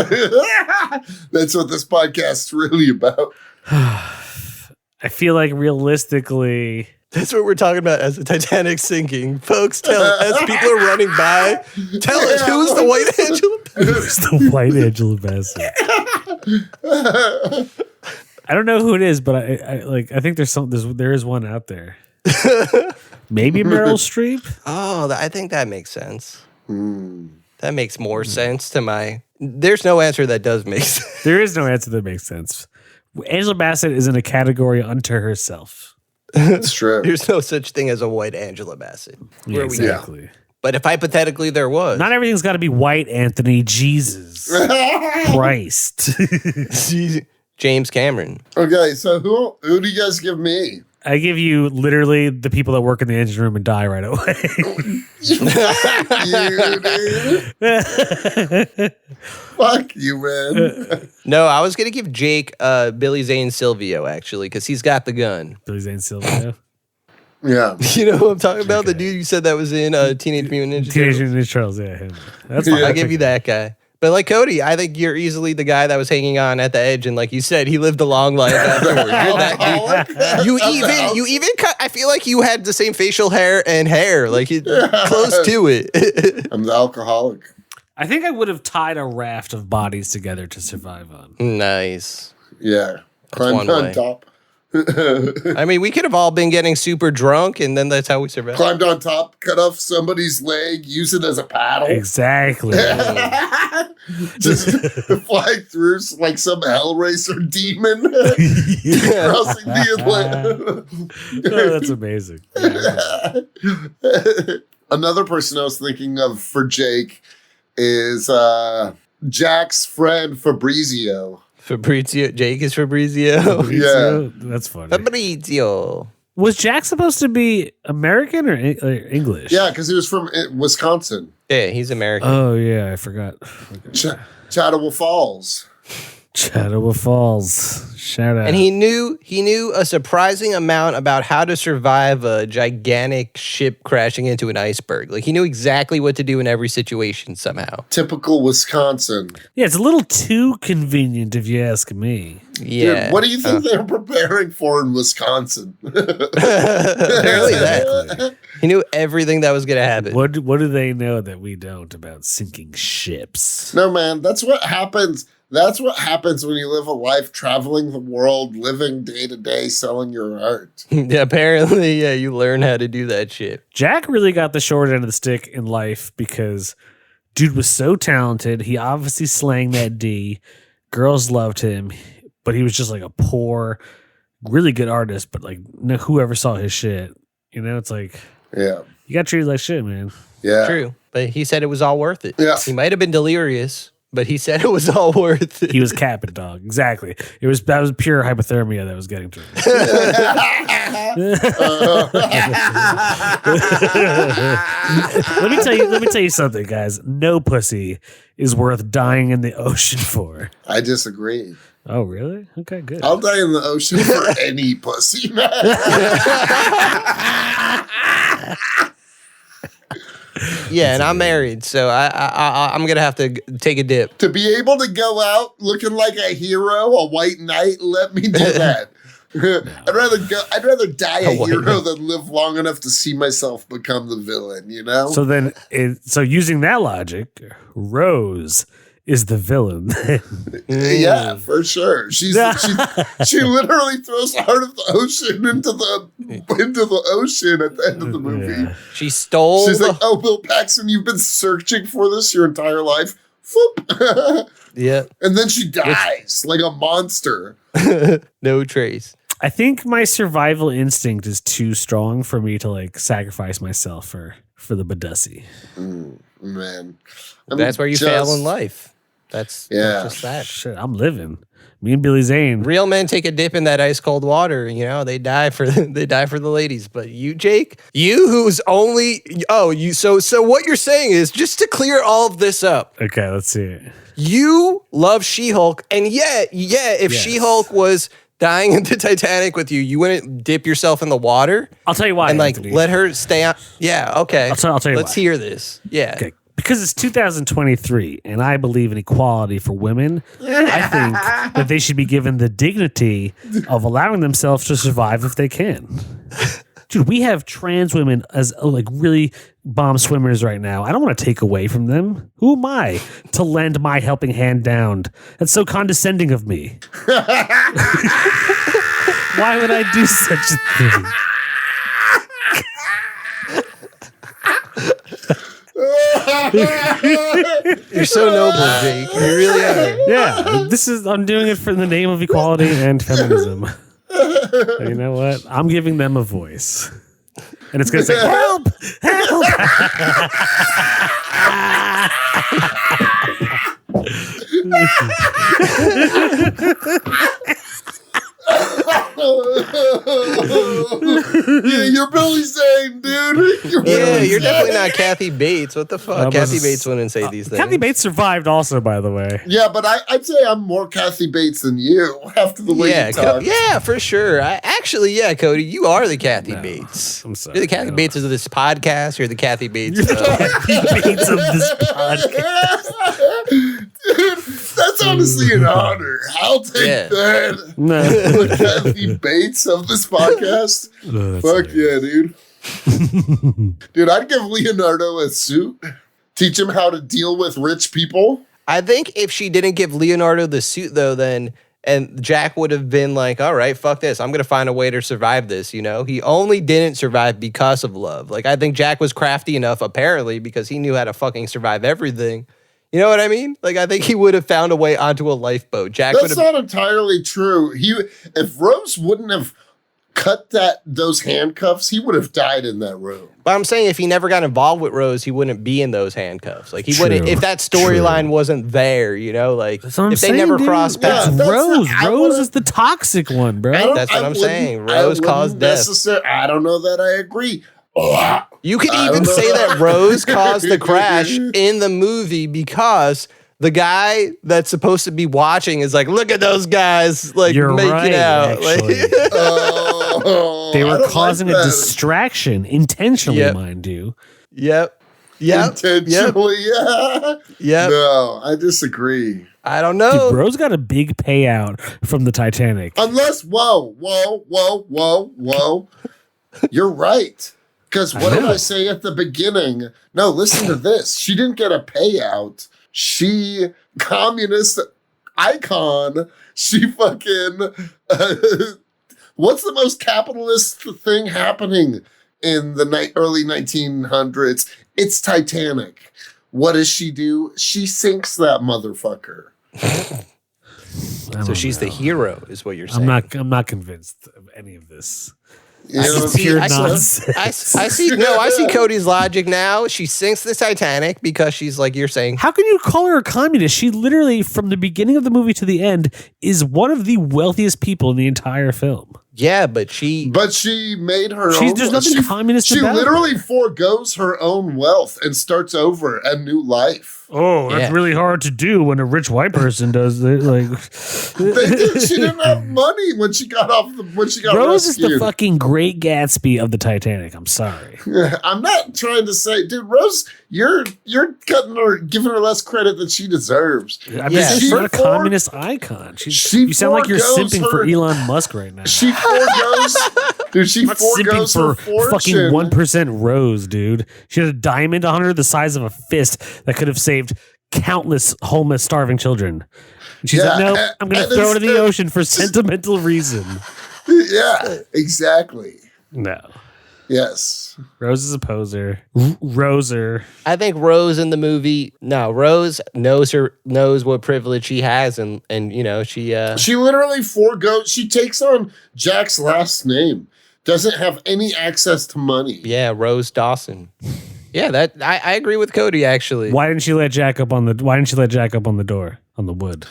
That's what this podcast's really about. I feel like realistically, That's what we're talking about as the Titanic's sinking. Folks, tell us, as people are running by, tell us, who's the white Angela Bassett? Who's the white Angela Bassett? I don't know who it is, but I think there is one out there. Maybe Meryl Streep? Oh, I think that makes sense. That makes more sense to my... There's no answer that does make sense. There is no answer that makes sense. Angela Bassett is in a category unto herself. That's true. There's no such thing as a white Angela Bassett. Yeah, exactly. But if hypothetically there was... Not everything's got to be white, Anthony. Jesus Christ. James Cameron. Okay, so who do you guys give me? I give you literally the people that work in the engine room and die right away. Fuck you, man. No, I was going to give Jake Billy Zane Silvio, actually, because he's got the gun. Billy Zane Silvio? Yeah. You know who I'm talking about? The dude you said that was in Teenage Mutant Ninja Turtles? Teenage Mutant Ninja Turtles, yeah. Him. That's fine. I'll give you that guy. But like Cody, I think you're easily the guy that was hanging on at the edge, and like you said, he lived a long life afterwards. You're that dude. You even I feel like you had the same facial hair, like close to it. I'm the alcoholic. I think I would have tied a raft of bodies together to survive on. Nice. Yeah. Climbed on top. I mean, we could have all been getting super drunk, and then that's how we survived. Climbed on top, cut off somebody's leg, use it as a paddle. Exactly. Just fly through like some Hellraiser demon crossing the Atlantic. Oh, that's amazing. Another person I was thinking of for Jake is Jack's friend Fabrizio. Jake is Fabrizio. Yeah. That's funny. Fabrizio. Was Jack supposed to be American or English? Yeah, because he was from Wisconsin. Yeah, he's American. Oh, yeah, I forgot. Chattaway Falls. Chattaway Falls. Shout out. And he knew a surprising amount about how to survive a gigantic ship crashing into an iceberg. Like he knew exactly what to do in every situation somehow. Typical Wisconsin. Yeah, it's a little too convenient if you ask me. Yeah. Dude, what do you think they're preparing for in Wisconsin? Apparently that. He knew everything that was going to happen. What do they know that we don't about sinking ships? No, man, that's what happens. That's what happens when you live a life traveling the world, living day to day, selling your art. Yeah, apparently, yeah, you learn how to do that shit. Jack really got the short end of the stick in life because dude was so talented. He obviously slang that D. Girls loved him, but he was just like a poor, really good artist. But like, whoever saw his shit, it's like, yeah, you got treated like shit, man. Yeah, true. But he said it was all worth it. Yeah, he might have been delirious. But he said it was all worth it. He was capping, dog. Exactly. That was pure hypothermia that was getting to him. Let me tell you something, guys. No pussy is worth dying in the ocean for. I disagree. Oh, really? Okay, good. I'll die in the ocean for any pussy, man. Yeah, and I'm married, so I'm gonna have to take a dip. To be able to go out looking like a hero, a white knight, let me do that. I'd rather die a hero than live long enough to see myself become the villain. So then, using that logic, Rose is the villain. Yeah, for sure. She literally throws the heart of the ocean into the ocean at the end of the movie. Yeah. She's like, "Oh, Bill Paxton, you've been searching for this your entire life." Foop. Yeah, and then she dies like a monster. No trace. I think my survival instinct is too strong for me to like sacrifice myself for the Badussi. Man, that's where you fail in life. That's just that. Shit, I'm living. Me and Billy Zane. Real men take a dip in that ice cold water. They die for the ladies. But you, Jake, who's only So what you're saying is, just to clear all of this up. Okay, let's see it. You love She-Hulk, and if She-Hulk was dying in the Titanic with you, you wouldn't dip yourself in the water. I'll tell you why. And Anthony. let her stay on. Yeah, okay. I'll tell you Let's why. hear this. Yeah. Okay. Because it's 2023 and I believe in equality for women, I think that they should be given the dignity of allowing themselves to survive if they can. Dude, we have trans women as like really bomb swimmers right now. I don't want to take away from them. Who am I to lend my helping hand down? That's so condescending of me. Why would I do such a thing? You're so noble, Jake. You really are. Yeah, I'm doing it for the name of equality and feminism. You know what? I'm giving them a voice. And it's going to say, help! Help! Yeah, you're Billy Zane, dude. You're definitely not Kathy Bates. What the fuck? Kathy Bates wouldn't say these things. Kathy Bates survived also, by the way. Yeah, but I'd say I'm more Kathy Bates than you after the way you talk. Yeah, for sure. Cody, you are the Kathy Bates. I'm sorry. You're the Kathy Bates of this podcast. You're the Kathy Bates of Kathy Bates of this podcast. Dude, that's honestly an honor. I'll take that. No. The Kathy Bates of this podcast. Fuck yeah, dude. Dude, I'd give Leonardo a suit. Teach him how to deal with rich people. I think if she didn't give Leonardo the suit, though, and Jack would have been like, all right, fuck this. I'm going to find a way to survive this, you know? He only didn't survive because of love. Like, I think Jack was crafty enough, apparently, because he knew how to fucking survive everything. You know what I mean? Like, I think he would have found a way onto a lifeboat. That's not entirely true. If Rose wouldn't have cut those handcuffs, he would have died in that room. But I'm saying if he never got involved with Rose, he wouldn't be in those handcuffs. Like, he wouldn't, if that storyline wasn't there, you know, like, if they never crossed paths. Rose is the toxic one, bro. That's what I'm saying. Rose caused death. I don't know that I agree. You could even say that Rose caused the crash in the movie because the guy that's supposed to be watching is like, look at those guys, like, making out. Like, they were causing a distraction intentionally, mind you. Yep. Intentionally, yeah. Yep. No, I disagree. I don't know. Dude, Rose got a big payout from the Titanic. Unless, whoa. You're right. Because what did I say at the beginning? No, listen to this. She didn't get a payout. She, communist icon, she fucking, what's the most capitalist thing happening in the early 1900s? It's Titanic. What does she do? She sinks that motherfucker. So she's the hero, is what you're saying. I'm not convinced of any of this. I see Cody's logic now. She sinks the Titanic because she's like you're saying. How can you call her a communist? She literally, from the beginning of the movie to the end, is one of the wealthiest people in the entire film. Yeah, but she made her own. There's nothing communist about her. She literally forgoes her own wealth and starts over a new life. Oh, that's really hard to do when a rich white person does it. Like, she didn't have money when she got Rose rescued. Is the fucking Great Gatsby of the Titanic. I'm sorry. I'm not trying to say, dude, Rose, you're cutting her, giving her less credit than she deserves. She's not a communist icon. You sound like you're simping for Elon Musk right now. She forgoes, dude. She forgoes her fortune. Fucking 1% Rose, dude. She had a diamond on her the size of a fist that could have saved countless homeless, starving children. And she's like, no, I'm going to throw it in the ocean for sentimental reason. Yeah, exactly. No. Yes. Rose is a poser. Roser. I think Rose in the movie. No, Rose knows what privilege she has, and you know she literally forgoes. She takes on Jack's last name. Doesn't have any access to money. Yeah, Rose Dawson. Yeah, that I agree with Cody actually. Why didn't she let Jack up on the door on the wood?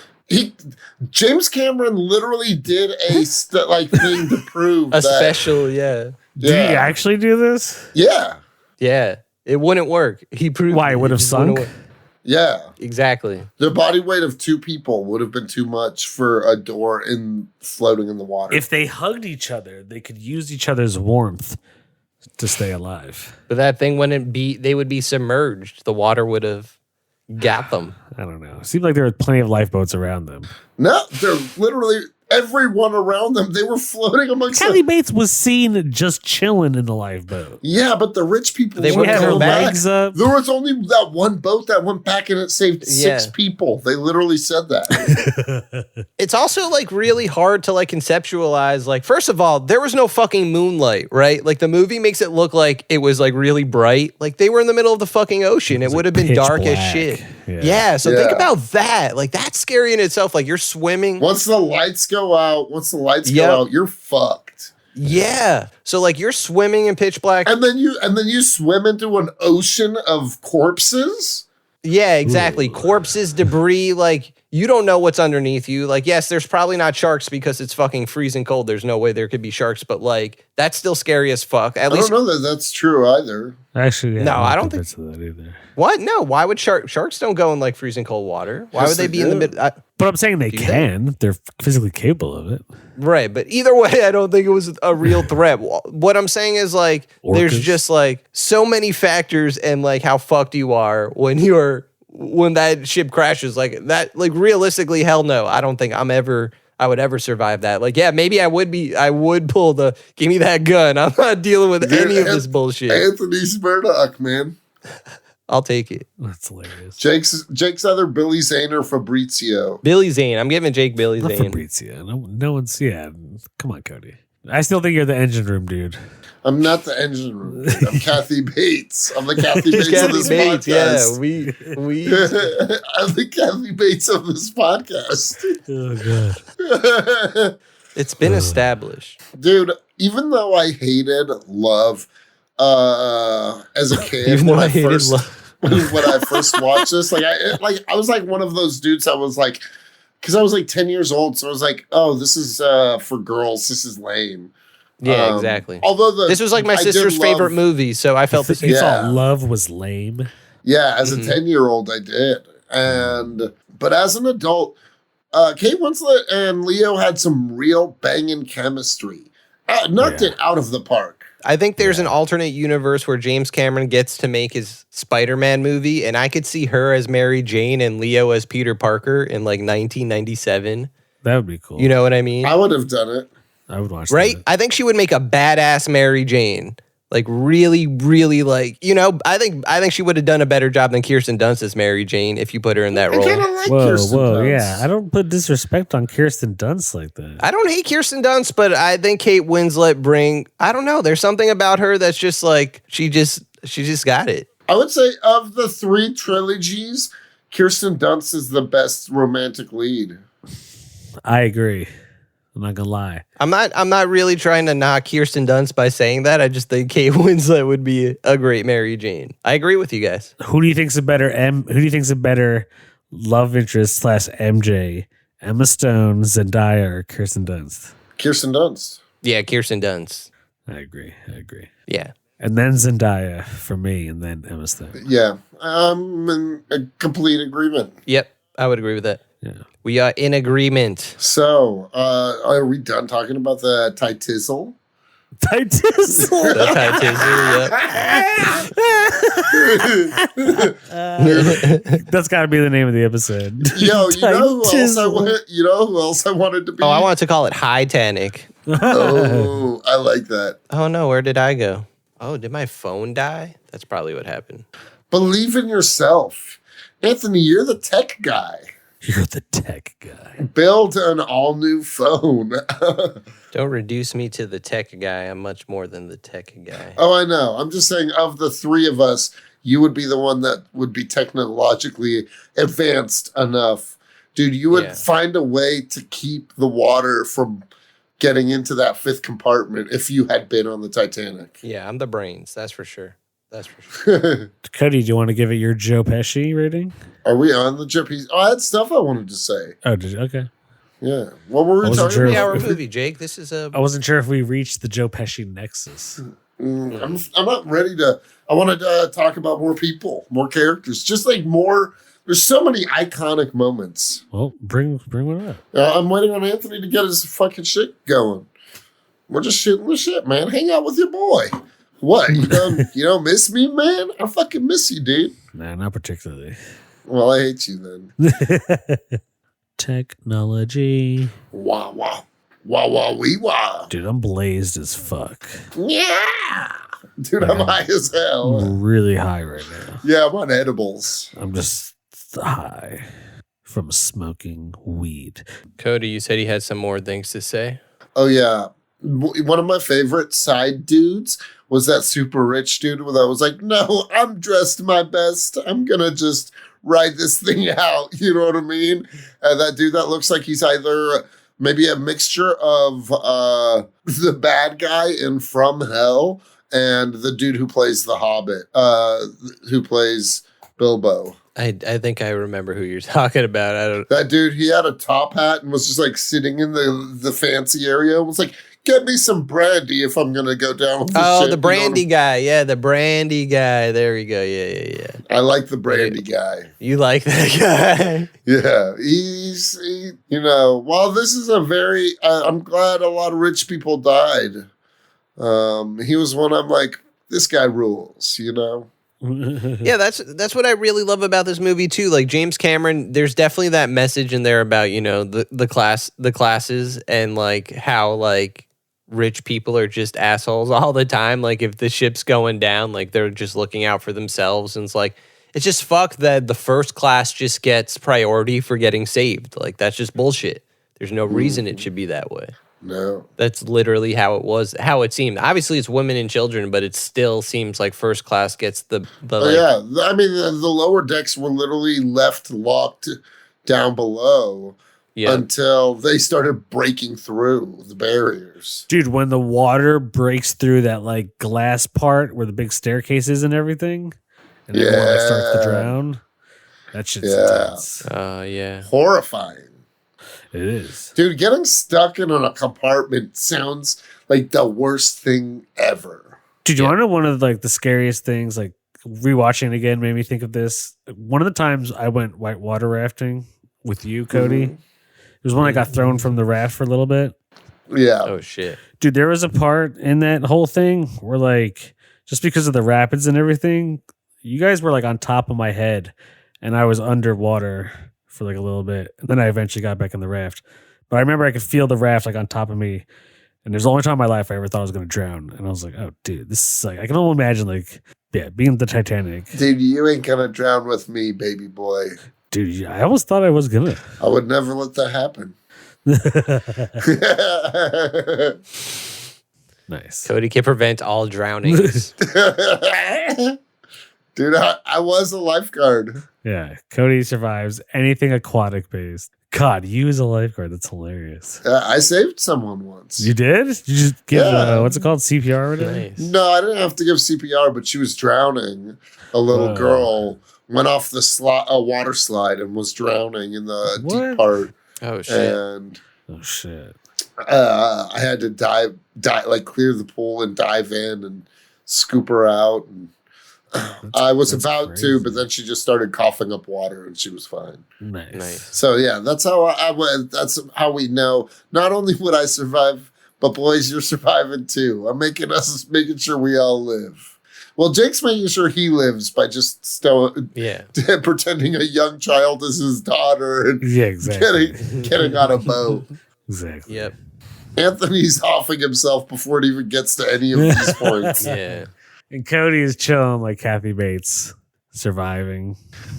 James Cameron literally did a thing to prove a special. Did he actually do this? Yeah. Yeah. It wouldn't work. He proved why it would have sunk. Yeah. Exactly. The body weight of two people would have been too much for a door floating in the water. If they hugged each other, they could use each other's warmth to stay alive. But that thing wouldn't be. They would be submerged. The water would have got them. I don't know. It seemed like there were plenty of lifeboats around them. No, they're literally everyone around them, they were floating amongst Kathy Bates was seen just chilling in the lifeboat. Yeah, but the rich people, They had her bags up. There was only that one boat that went back and it saved 6 people. They literally said that. It's also like really hard to like conceptualize. Like, first of all, there was no fucking moonlight, right? Like the movie makes it look like it was like really bright. Like they were in the middle of the fucking ocean. It would have been dark as shit. Yeah. So think about that. Like that's scary in itself. Like you're swimming. Once the lights go out, you're fucked. Yeah. So like you're swimming in pitch black. And then you swim into an ocean of corpses? Yeah, exactly. Ooh. Corpses, debris, like you don't know what's underneath you. Like, yes, there's probably not sharks because it's fucking freezing cold. There's no way there could be sharks, but like that's still scary as fuck. I don't know that that's true either. Actually, no, I don't think so that either. What? No, why would sharks don't go in like freezing cold water? Why would they be in the mid? But I'm saying they can. They're physically capable of it. Right, but either way, I don't think it was a real threat. What I'm saying is like there's just like so many factors and like how fucked you are when that ship crashes like that. Like realistically, hell no. I don't think I would ever survive that. Like, yeah, maybe I would pull the give me that gun. I'm not dealing with any of this bullshit. Anthony's Murdoch, man. I'll take it. That's hilarious. Jake's either Billy Zane or Fabrizio. Billy Zane. I'm giving Jake Billy Not Zane. Fabrizio. No one's. Yeah. Come on, Cody. I still think you're the engine room dude. I'm not the engine room dude. I'm Kathy Bates. I'm the Kathy Bates of this podcast. Yeah, we. I'm the Kathy Bates of this podcast. Oh god. It's been established, dude. Even though I hated Love as a kid, when I first watched this, I was like one of those dudes that was like, because I was like 10 years old, so I was like, oh, this is for girls. This is lame. Yeah, exactly. Although this was like my sister's favorite movie, so I felt the same. You thought Love was lame? Yeah, as a 10-year-old, I did. But as an adult, Kate Winslet and Leo had some real banging chemistry. Knocked it out of the park. I think there's an alternate universe where James Cameron gets to make his Spider-Man movie, and I could see her as Mary Jane and Leo as Peter Parker in like 1997. That would be cool. You know what I mean? I would have done it. I would watch right? that. I think she would make a badass Mary Jane. Like really, really like, I think she would have done a better job than Kirsten Dunst as Mary Jane if you put her in that role. I kind of like Kirsten Dunst. Yeah. I don't put disrespect on Kirsten Dunst like that. I don't hate Kirsten Dunst, but I think Kate Winslet I don't know, there's something about her that's just like, she just got it. I would say of the 3 trilogies, Kirsten Dunst is the best romantic lead. I agree. I'm not gonna lie. I'm not really trying to knock Kirsten Dunst by saying that. I just think Kate Winslet would be a great Mary Jane. I agree with you guys. Who do you think's a better love interest / MJ? Emma Stone, Zendaya, or Kirsten Dunst? Kirsten Dunst. Yeah, Kirsten Dunst. I agree. Yeah. And then Zendaya for me, and then Emma Stone. Yeah. I'm in a complete agreement. Yep. I would agree with that. Yeah. We are in agreement. So, are we done talking about the Titizzle? Titizzle. The Titizzle, yep. That's got to be the name of the episode. Yo, you know who else I wanted to be? Oh, I wanted to call it Hightanic. Oh, I like that. Oh, no. Where did I go? Oh, did my phone die? That's probably what happened. Believe in yourself. Anthony, you're the tech guy. You're the tech guy. Build an all-new phone. Don't reduce me to the tech guy. I'm much more than the tech guy. Oh, I know. I'm just saying, of the 3 of us, you would be the one that would be technologically advanced enough. Dude, you would find a way to keep the water from getting into that 5th compartment if you had been on the Titanic. Yeah, I'm the brains. That's for sure. Cody, do you want to give it your Joe Pesci rating? Are we on the Joe Pesci? Oh, I had stuff I wanted to say. Oh, did you? Okay. Yeah. What were we talking about? 3-hour movie, Jake. This is a... I wasn't sure if we reached the Joe Pesci nexus. I'm not ready to... I wanted to talk about more people, more characters. Just like more... There's so many iconic moments. Well, bring one up. I'm waiting on Anthony to get his fucking shit going. We're just shooting the shit, man. Hang out with your boy. What? You don't miss me, man? I fucking miss you, dude. Nah, not particularly. Well, I hate you then. technology. Wah, wah. Wah, wah, wee, wah. Dude, I'm blazed as fuck. Yeah. Dude, I'm high as hell. I'm really high right now. Yeah, I'm on edibles. I'm just high from smoking weed. Cody, you said he had some more things to say. Oh, yeah. One of my favorite side dudes was that super rich dude that was like, no, I'm dressed my best. I'm going to just ride this thing out. You know what I mean? And that dude that looks like he's either maybe a mixture of the bad guy in From Hell and the dude who plays the Hobbit, who plays Bilbo. I think I remember who you're talking about. That dude, he had a top hat and was just like sitting in the fancy area and was like, get me some brandy if I'm going to go down with the ship. The brandy guy. Yeah, the brandy guy. There we go. Yeah. I like the brandy guy. You like that guy? Yeah. He, while this is I'm glad a lot of rich people died. He was one I'm like, this guy rules, Yeah, that's what I really love about this movie too. Like James Cameron, there's definitely that message in there about, the classes and like how like rich people are just assholes all the time. Like if the ship's going down, like they're just looking out for themselves, and it's just fucked that the first class just gets priority for getting saved. Like that's just bullshit. There's no reason it should be that way. No. That's literally how it seemed. Obviously, it's women and children, but it still seems like first class gets the yeah, I mean, the lower decks were literally left locked down below until they started breaking through the barriers. Dude, when the water breaks through that like glass part where the big staircase is and everything, and everyone like, starts to drown, that shit's intense. Yeah. Horrifying. It is. Dude, getting stuck in a compartment sounds like the worst thing ever. Dude, you want to know one of like the scariest things, like rewatching it again made me think of this. One of the times I went whitewater rafting with you, Cody, it was when I got thrown from the raft for a little bit. Yeah. Oh, shit. Dude, there was a part in that whole thing where like, just because of the rapids and everything, you guys were like on top of my head and I was underwater for like a little bit. And then I eventually got back in the raft. But I remember I could feel the raft like on top of me. And there's the only time in my life I ever thought I was going to drown. And I was like, oh, dude, this is like, I can only imagine like, being the Titanic. Dude, you ain't going to drown with me, baby boy. Dude, I almost thought I was going to. I would never let that happen. Nice. Cody can prevent all drownings. Dude, I was a lifeguard. Yeah, Cody survives anything aquatic based. God, you as a lifeguard, that's hilarious. I saved someone once. You did? You just give, what's it called, CPR or whatever? Nice. No, I didn't have to give CPR, but she was drowning. A little girl went off the water slide and was drowning in the deep part. Oh, shit. And I had to dive, like clear the pool and dive in and scoop her out. And I was about crazy. To, but then she just started coughing up water and she was fine. Nice. So yeah, that's how I went. That's how we know. Not only would I survive, but boys, you're surviving too. I'm making sure we all live. Well, Jake's making sure he lives by just pretending a young child is his daughter and getting on a boat. Exactly. Yep. Anthony's offing himself before it even gets to any of these points. Yeah. And Cody is chilling like Kathy Bates, surviving.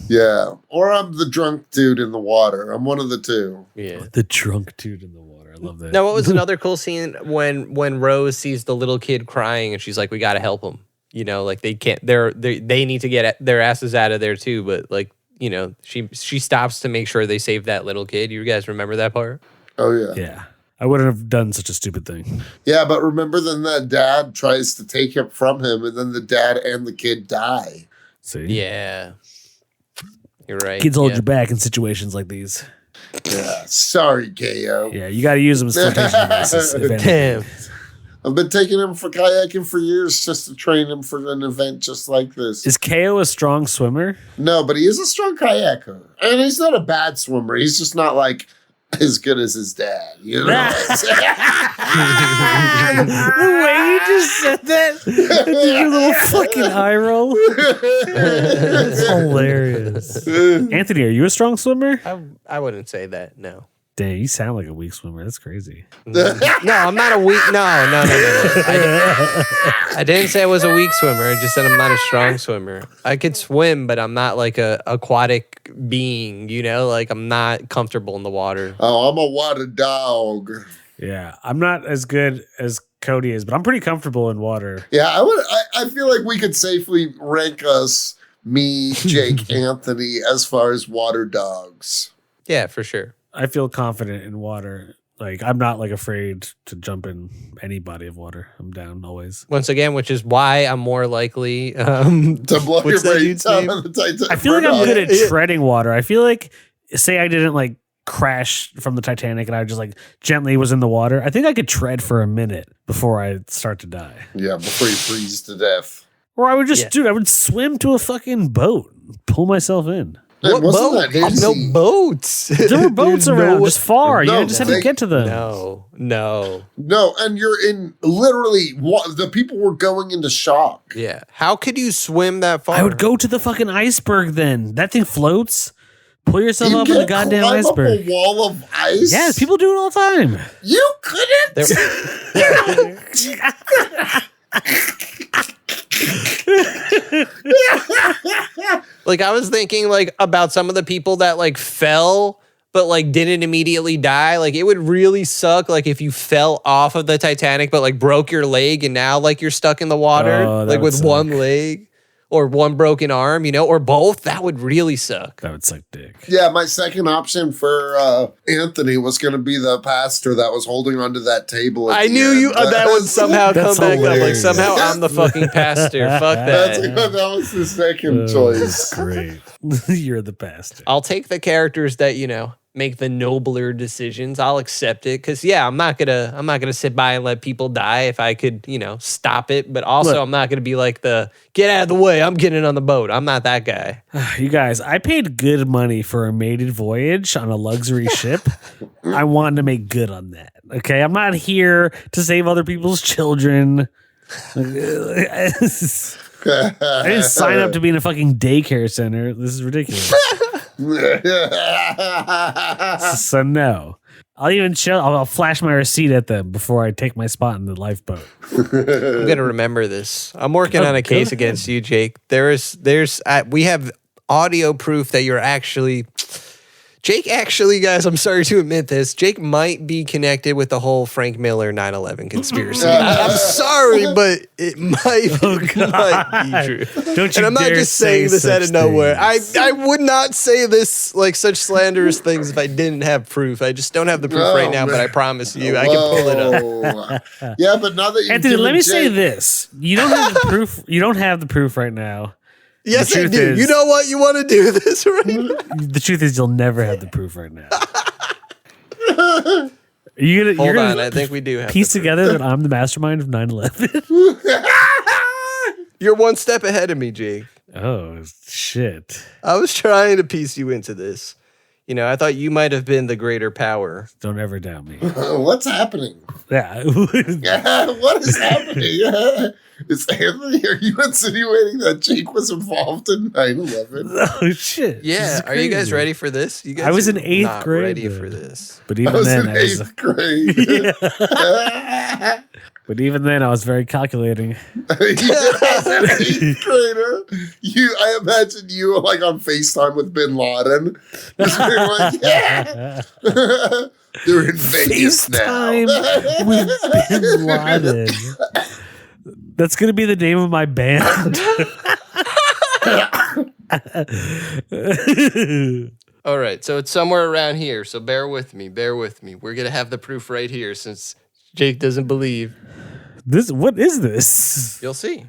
Yeah. Or I'm the drunk dude in the water. I'm one of the two. Yeah. The drunk dude in the water. I love that. Now, what was another cool scene when Rose sees the little kid crying and she's like, we got to help him. Like they can't, they need to get their asses out of there too. But like, she stops to make sure they save that little kid. You guys remember that part? Oh, yeah. Yeah. I wouldn't have done such a stupid thing. Yeah, but remember then that dad tries to take it from him and then the dad and the kid die. See? Yeah. You're right. Kids hold your back in situations like these. Yeah. Sorry, K.O. Yeah, you got to use them as flotation devices. Damn. I've been taking him for kayaking for years just to train him for an event just like this. Is KO a strong swimmer? No, but he is a strong kayaker. And he's not a bad swimmer. He's just not like as good as his dad. You know what I'm saying? The way you just said that, your little fucking eye roll. It's hilarious. Anthony, are you a strong swimmer? I wouldn't say that, no. Dang, you sound like a weak swimmer. That's crazy. No, I'm not a weak. No. I didn't say I was a weak swimmer. I just said I'm not a strong swimmer. I could swim, but I'm not like a aquatic being. You know, like I'm not comfortable in the water. Oh, I'm a water dog. Yeah, I'm not as good as Cody is, but I'm pretty comfortable in water. Yeah, I feel like we could safely rank us, me, Jake, Anthony, as far as water dogs. Yeah, for sure. I feel confident in water. Like, I'm not like afraid to jump in any body of water. I'm down always. Once again, which is why I'm more likely to blow your brains out of the Titanic. I feel like I'm good at treading water. I feel like, say I didn't like crash from the Titanic and I just like gently was in the water. I think I could tread for a minute before I start to die. Yeah, before you freeze to death. Or I would just, dude, I would swim to a fucking boat, pull myself in. What boat? There's no boats. There were boats around, just far. You just had to get to them. No, and you're in literally, the people were going into shock. Yeah. How could you swim that far? I would go to the fucking iceberg then. That thing floats. Pull yourself up in the goddamn iceberg. Up a wall of ice? Yes, people do it all the time. You couldn't? Like I was thinking like about some of the people that like fell but like didn't immediately die. Like it would really suck like if you fell off of the Titanic but like broke your leg and now like you're stuck in the water like with one leg or one broken arm, you know, or both. That would really suck. That would suck dick. Yeah, my second option for Anthony was going to be the pastor that was holding onto that table. I knew you that would somehow come back up. Like somehow I'm the fucking pastor. Fuck that. That was the second choice. Great. You're the pastor. I'll take the characters that, you know, make the nobler decisions. I'll accept it because I'm not gonna sit by and let people die if I could, you know, stop it. But also, look, I'm not gonna be like the get out of the way. I'm getting on the boat. I'm not that guy. You guys, I paid good money for a maiden voyage on a luxury ship. I wanted to make good on that. Okay, I'm not here to save other people's children. I didn't sign up to be in a fucking daycare center. This is ridiculous. So no. I'll flash my receipt at them before I take my spot in the lifeboat. I'm gonna remember this. I'm working on a case against you, Jake. We have audio proof that you're actually Jake, actually, guys, I'm sorry to admit this. Jake might be connected with the whole Frank Miller 9/11 conspiracy. I'm sorry, but it might be true. Don't you and I'm not just saying this out of nowhere. I would not say this like such slanderous things if I didn't have proof. I just don't have the proof right now, but I promise you, I can pull it up. Yeah, but now that you Anthony, let me say this: you don't have the proof. You don't have the proof right now. Yes, I do. You know what? You want to do this right now? The truth is, you'll never have the proof right now. Hold on, I think we do have piece together that I'm the mastermind of 9/11. You're one step ahead of me, Jake. Oh, shit. I was trying to piece you into this. You know, I thought you might have been the greater power. Don't ever doubt me. What's happening? Yeah. What is happening? Is Anthony, are you insinuating that Jake was involved in 9/11? Oh, shit. Yeah. Are you guys ready for this? You guys I was in 8th grade. Ready for this. But even then, I was in 8th grade. But even then, I was very calculating. As an 8th grader, I imagine you like on FaceTime with Bin Laden. Just being like, yeah. They're in Vegas FaceTime now. with Bin Laden. That's going to be the name of my band. All right, so it's somewhere around here. So bear with me. We're going to have the proof right here since Jake doesn't believe. What is this? You'll see.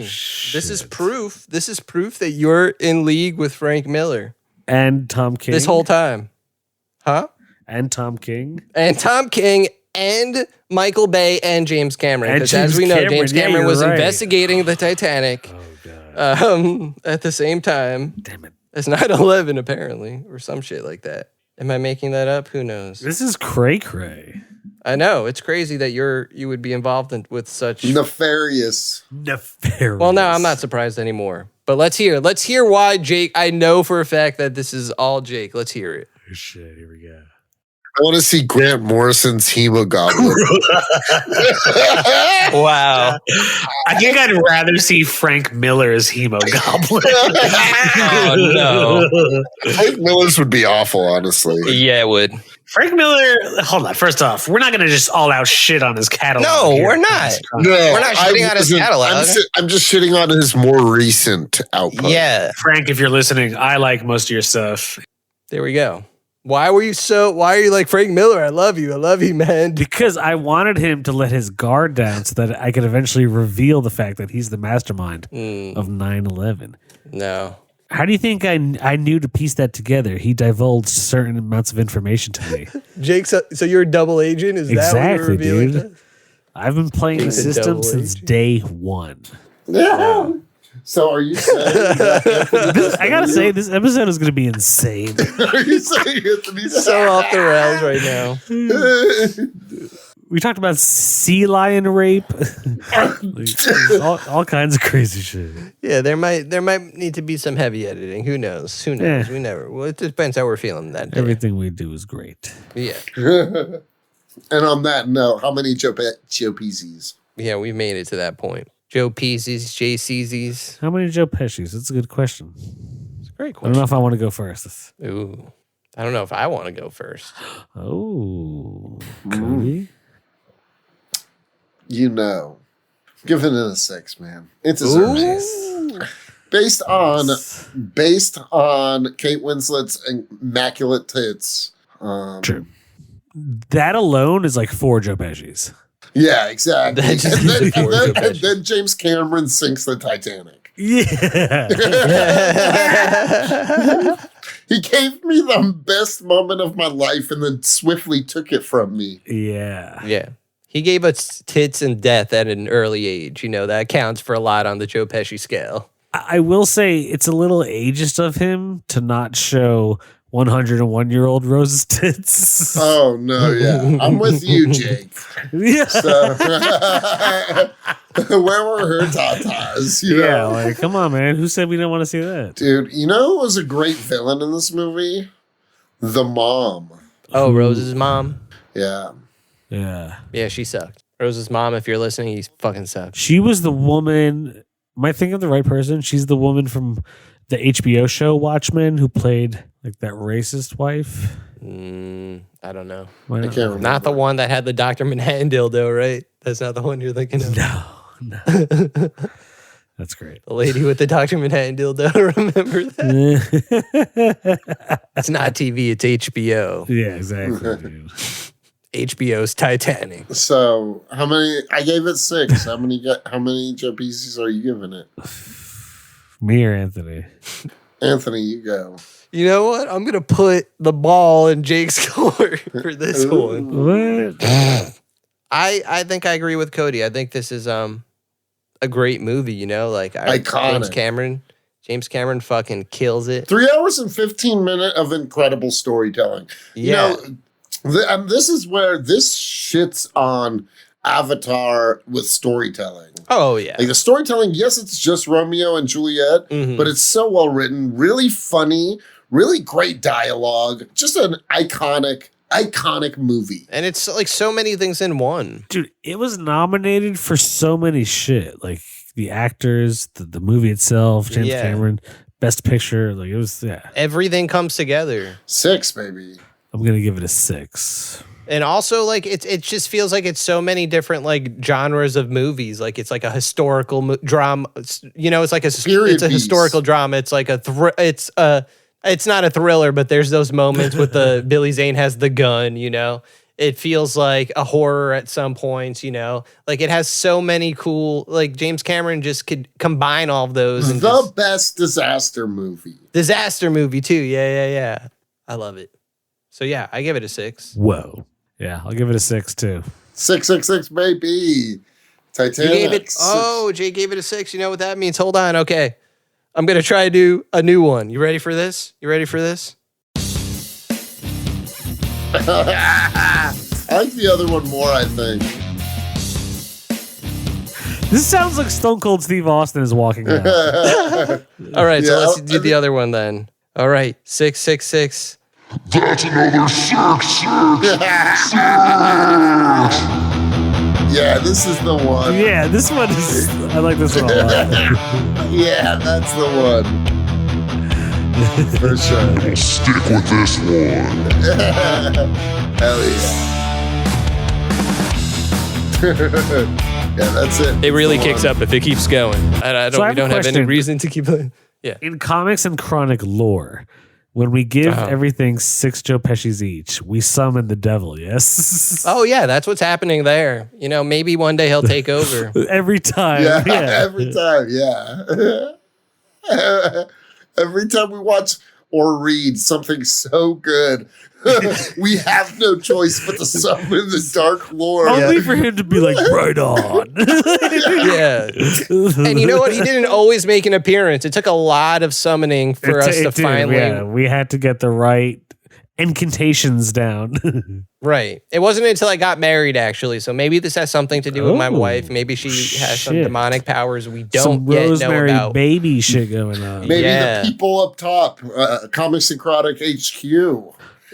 Shit. This is proof. This is proof that you're in league with Frank Miller. And Tom King. This whole time. Huh? And Tom King. And Michael Bay and James Cameron. Because as we know, James Cameron was investigating the Titanic at the same time. Damn it. As 9/11, apparently, or some shit like that. Am I making that up? Who knows? This is cray-cray. I know. It's crazy that you would be involved with such... Nefarious. Well, no, I'm not surprised anymore. But let's hear why Jake... I know for a fact that this is all Jake. Let's hear it. Oh, shit, here we go. I want to see Grant Morrison's Hemogoblin. Wow. I think I'd rather see Frank Miller's Hemogoblin. Oh, no. Frank Miller's would be awful, honestly. Yeah, it would. Frank Miller, hold on. First off, we're not going to just all out shit on his catalog. No, here. we're not. No, we're not shitting on his catalog. I'm just shitting on his more recent output. Yeah. Frank, if you're listening, I like most of your stuff. There we go. Why are you like Frank Miller? I love you, man. Because I wanted him to let his guard down so that I could eventually reveal the fact that he's the mastermind of 9/11. No. How do you think I knew to piece that together? He divulged certain amounts of information to me. Jake, so you're a double agent? Is exactly, that what you're revealing? dude. I've been playing the system since day one. Yeah. So are you saying that I gotta say, this episode is gonna be insane. Are you saying Anthony's so off the rails right now? We talked about sea lion rape, all kinds of crazy shit. Yeah, there might need to be some heavy editing. Who knows? Yeah. We never. Well, it depends how we're feeling that day. Everything we do is great. Yeah. And on that note, how many Joe Peasies? Yeah, we made it to that point. Joe Peasies, Jay C's. How many Joe Pesci's? That's a good question. It's a great I question. don't know if I want to go first. Ooh. I don't know if I want to go first. Oh, Cody. You know, giving it a 6, man. It deserves it. Based on Kate Winslet's immaculate tits. True. That alone is like 4 Joe Pesci's. Yeah, exactly. And then James Cameron sinks the Titanic. Yeah. He gave me the best moment of my life and then swiftly took it from me. Yeah. Yeah. He gave us tits and death at an early age. You know, that counts for a lot on the Joe Pesci scale. I will say it's a little ageist of him to not show 101-year-old Rose's tits. Oh, no, yeah. I'm with you, Jake. Yeah. So, where were her tatas? Yeah, like, come on, man. Who said we didn't want to see that? Dude, you know who was a great villain in this movie? The mom. Oh, Rose's mom? Yeah. Yeah. Yeah, she sucked. Rose's mom, if you're listening, he fucking sucked. She was the woman. Am I thinking of the right person? She's the woman from the HBO show Watchmen who played like that racist wife. I don't know. I can't remember. Not the one that had the Dr. Manhattan dildo, right? That's not the one you're thinking of. No. That's great. The lady with the Dr. Manhattan dildo. Remember that? It's not TV, it's HBO. Yeah, exactly. Dude. HBO's Titanic. So, how many? I gave it 6. How many Joe Pieces are you giving it? Me or Anthony? Anthony, you go. You know what? I'm going to put the ball in Jake's court for this one. What? I think I agree with Cody. I think this is a great movie, you know? Like Iconic. James Cameron fucking kills it. 3 hours and 15 minutes of incredible storytelling. Yeah. You know, and this is where this shits on Avatar with storytelling. Oh, yeah. Like the storytelling, yes, it's just Romeo and Juliet, but it's so well written, really funny, really great dialogue, just an iconic movie. And it's like so many things in one. Dude, it was nominated for so many shit. Like the actors, the movie itself, James Cameron, Best Picture. Like it was, Everything comes together. 6, baby. I'm going to give it a 6. And also, like, it just feels like it's so many different, like, genres of movies. Like, it's like a historical drama. You know, it's like it's a historical drama. It's like it's not a thriller, but there's those moments with the Billy Zane has the gun, you know. It feels like a horror at some points, you know. Like, it has so many cool, like, James Cameron just could combine all of those. And best disaster movie. Disaster movie, too. Yeah. I love it. So, yeah, I give it a 6. Whoa. Yeah, I'll give it a 6 too. 6, baby. Titanic. Jay gave it a 6. You know what that means? Hold on. Okay. I'm going to try to do a new one. You ready for this? I like the other one more, I think. This sounds like Stone Cold Steve Austin is walking out. All right, so let's do the other one then. All right, 666. That's another 6. Yeah, this is the one. Yeah, this one is. I like this one a lot. Yeah, that's the one. For sure. I'll stick with this one. Hell yeah. Yeah, that's it. It really kicks up if it keeps going. We don't have any reason to keep it. Yeah. In comics and chronic lore, when we give everything 6 Joe Pesci's each, we summon the devil, yes? Oh, yeah, that's what's happening there. You know, maybe one day he'll take over. Every time. Yeah, Yeah. every time, yeah. Every time we watch or read something so good, we have no choice but to summon the Dark Lord. Only for him to be like, right on. Yeah. And you know what? He didn't always make an appearance. It took a lot of summoning for us to finally. Yeah, we had to get the right incantations down. Right. It wasn't until I got married, actually. So maybe this has something to do with my wife. Maybe she has some demonic powers we don't yet know about. Baby shit going on. Maybe the people up top, Comics and Chronic HQ.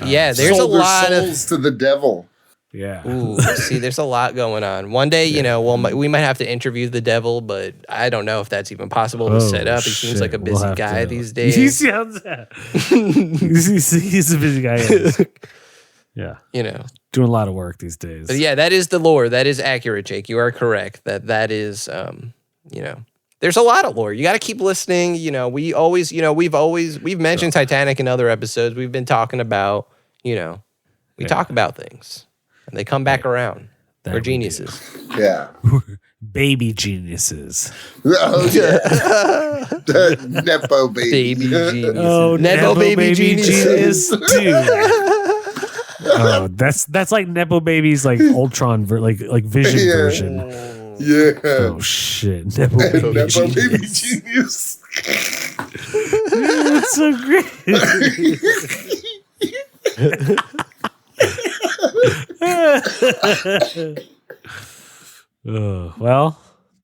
Yeah, there's sold a lot their souls to the devil. Yeah. Ooh, see, there's a lot going on. One day, you know, we might have to interview the devil, but I don't know if that's even possible to set up. He seems like a busy guy these days. He sounds. He's a busy guy. Yeah. You know, doing a lot of work these days. But yeah, that is the lore. That is accurate, Jake. You are correct. That is, you know, there's a lot of lore. You got to keep listening. You know, we've mentioned Titanic in other episodes. We've been talking about, you know, we talk about things and they come back around. We're geniuses. Yeah. Baby geniuses. Oh, yeah. Nepo baby. Baby geniuses. Oh, Nepo baby geniuses. Dude. Oh, that's like Nepo Baby's like Ultron like Vision version. Yeah. Oh shit. Nepo Baby genius. That's so great. Well,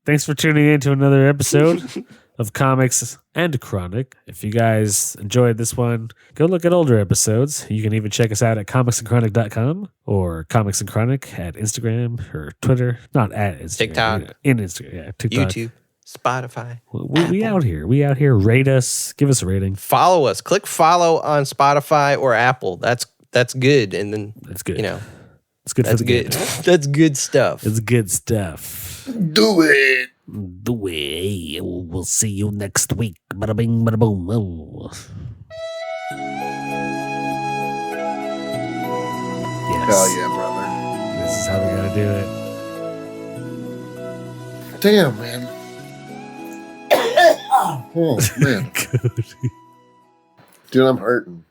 thanks for tuning in to another episode of Comics and Chronic. If you guys enjoyed this one, go look at older episodes. You can even check us out at comicsandchronic.com or Comics and Chronic at Instagram or Twitter. Not at Instagram. TikTok. In Instagram, yeah. TikTok. YouTube. Spotify. We out here. We out here. Rate us. Give us a rating. Follow us. Click follow on Spotify or Apple. That's good. And then that's good. You know, it's good. That's for the good. That's good stuff. It's good stuff. Do it. Do it. We'll see you next week. Bada bing, bada boom. Oh. Yes. Hell yeah, brother. This is how we gotta do it. Damn, man. Oh, man. Dude, I'm hurting.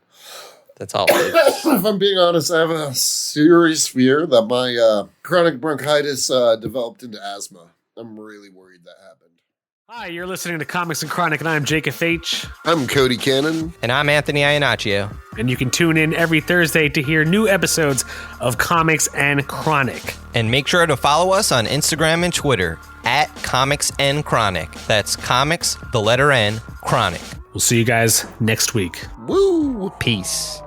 That's all. If I'm being honest, I have a serious fear that my chronic bronchitis developed into asthma. I'm really worried that happened. Hi, you're listening to Comics and Chronic, and I'm Jake F.H. I'm Cody Cannon. And I'm Anthony Iannaccio. And you can tune in every Thursday to hear new episodes of Comics and Chronic. And make sure to follow us on Instagram and Twitter at Comics and Chronic. That's Comics, the letter N, Chronic. We'll see you guys next week. Woo! Peace.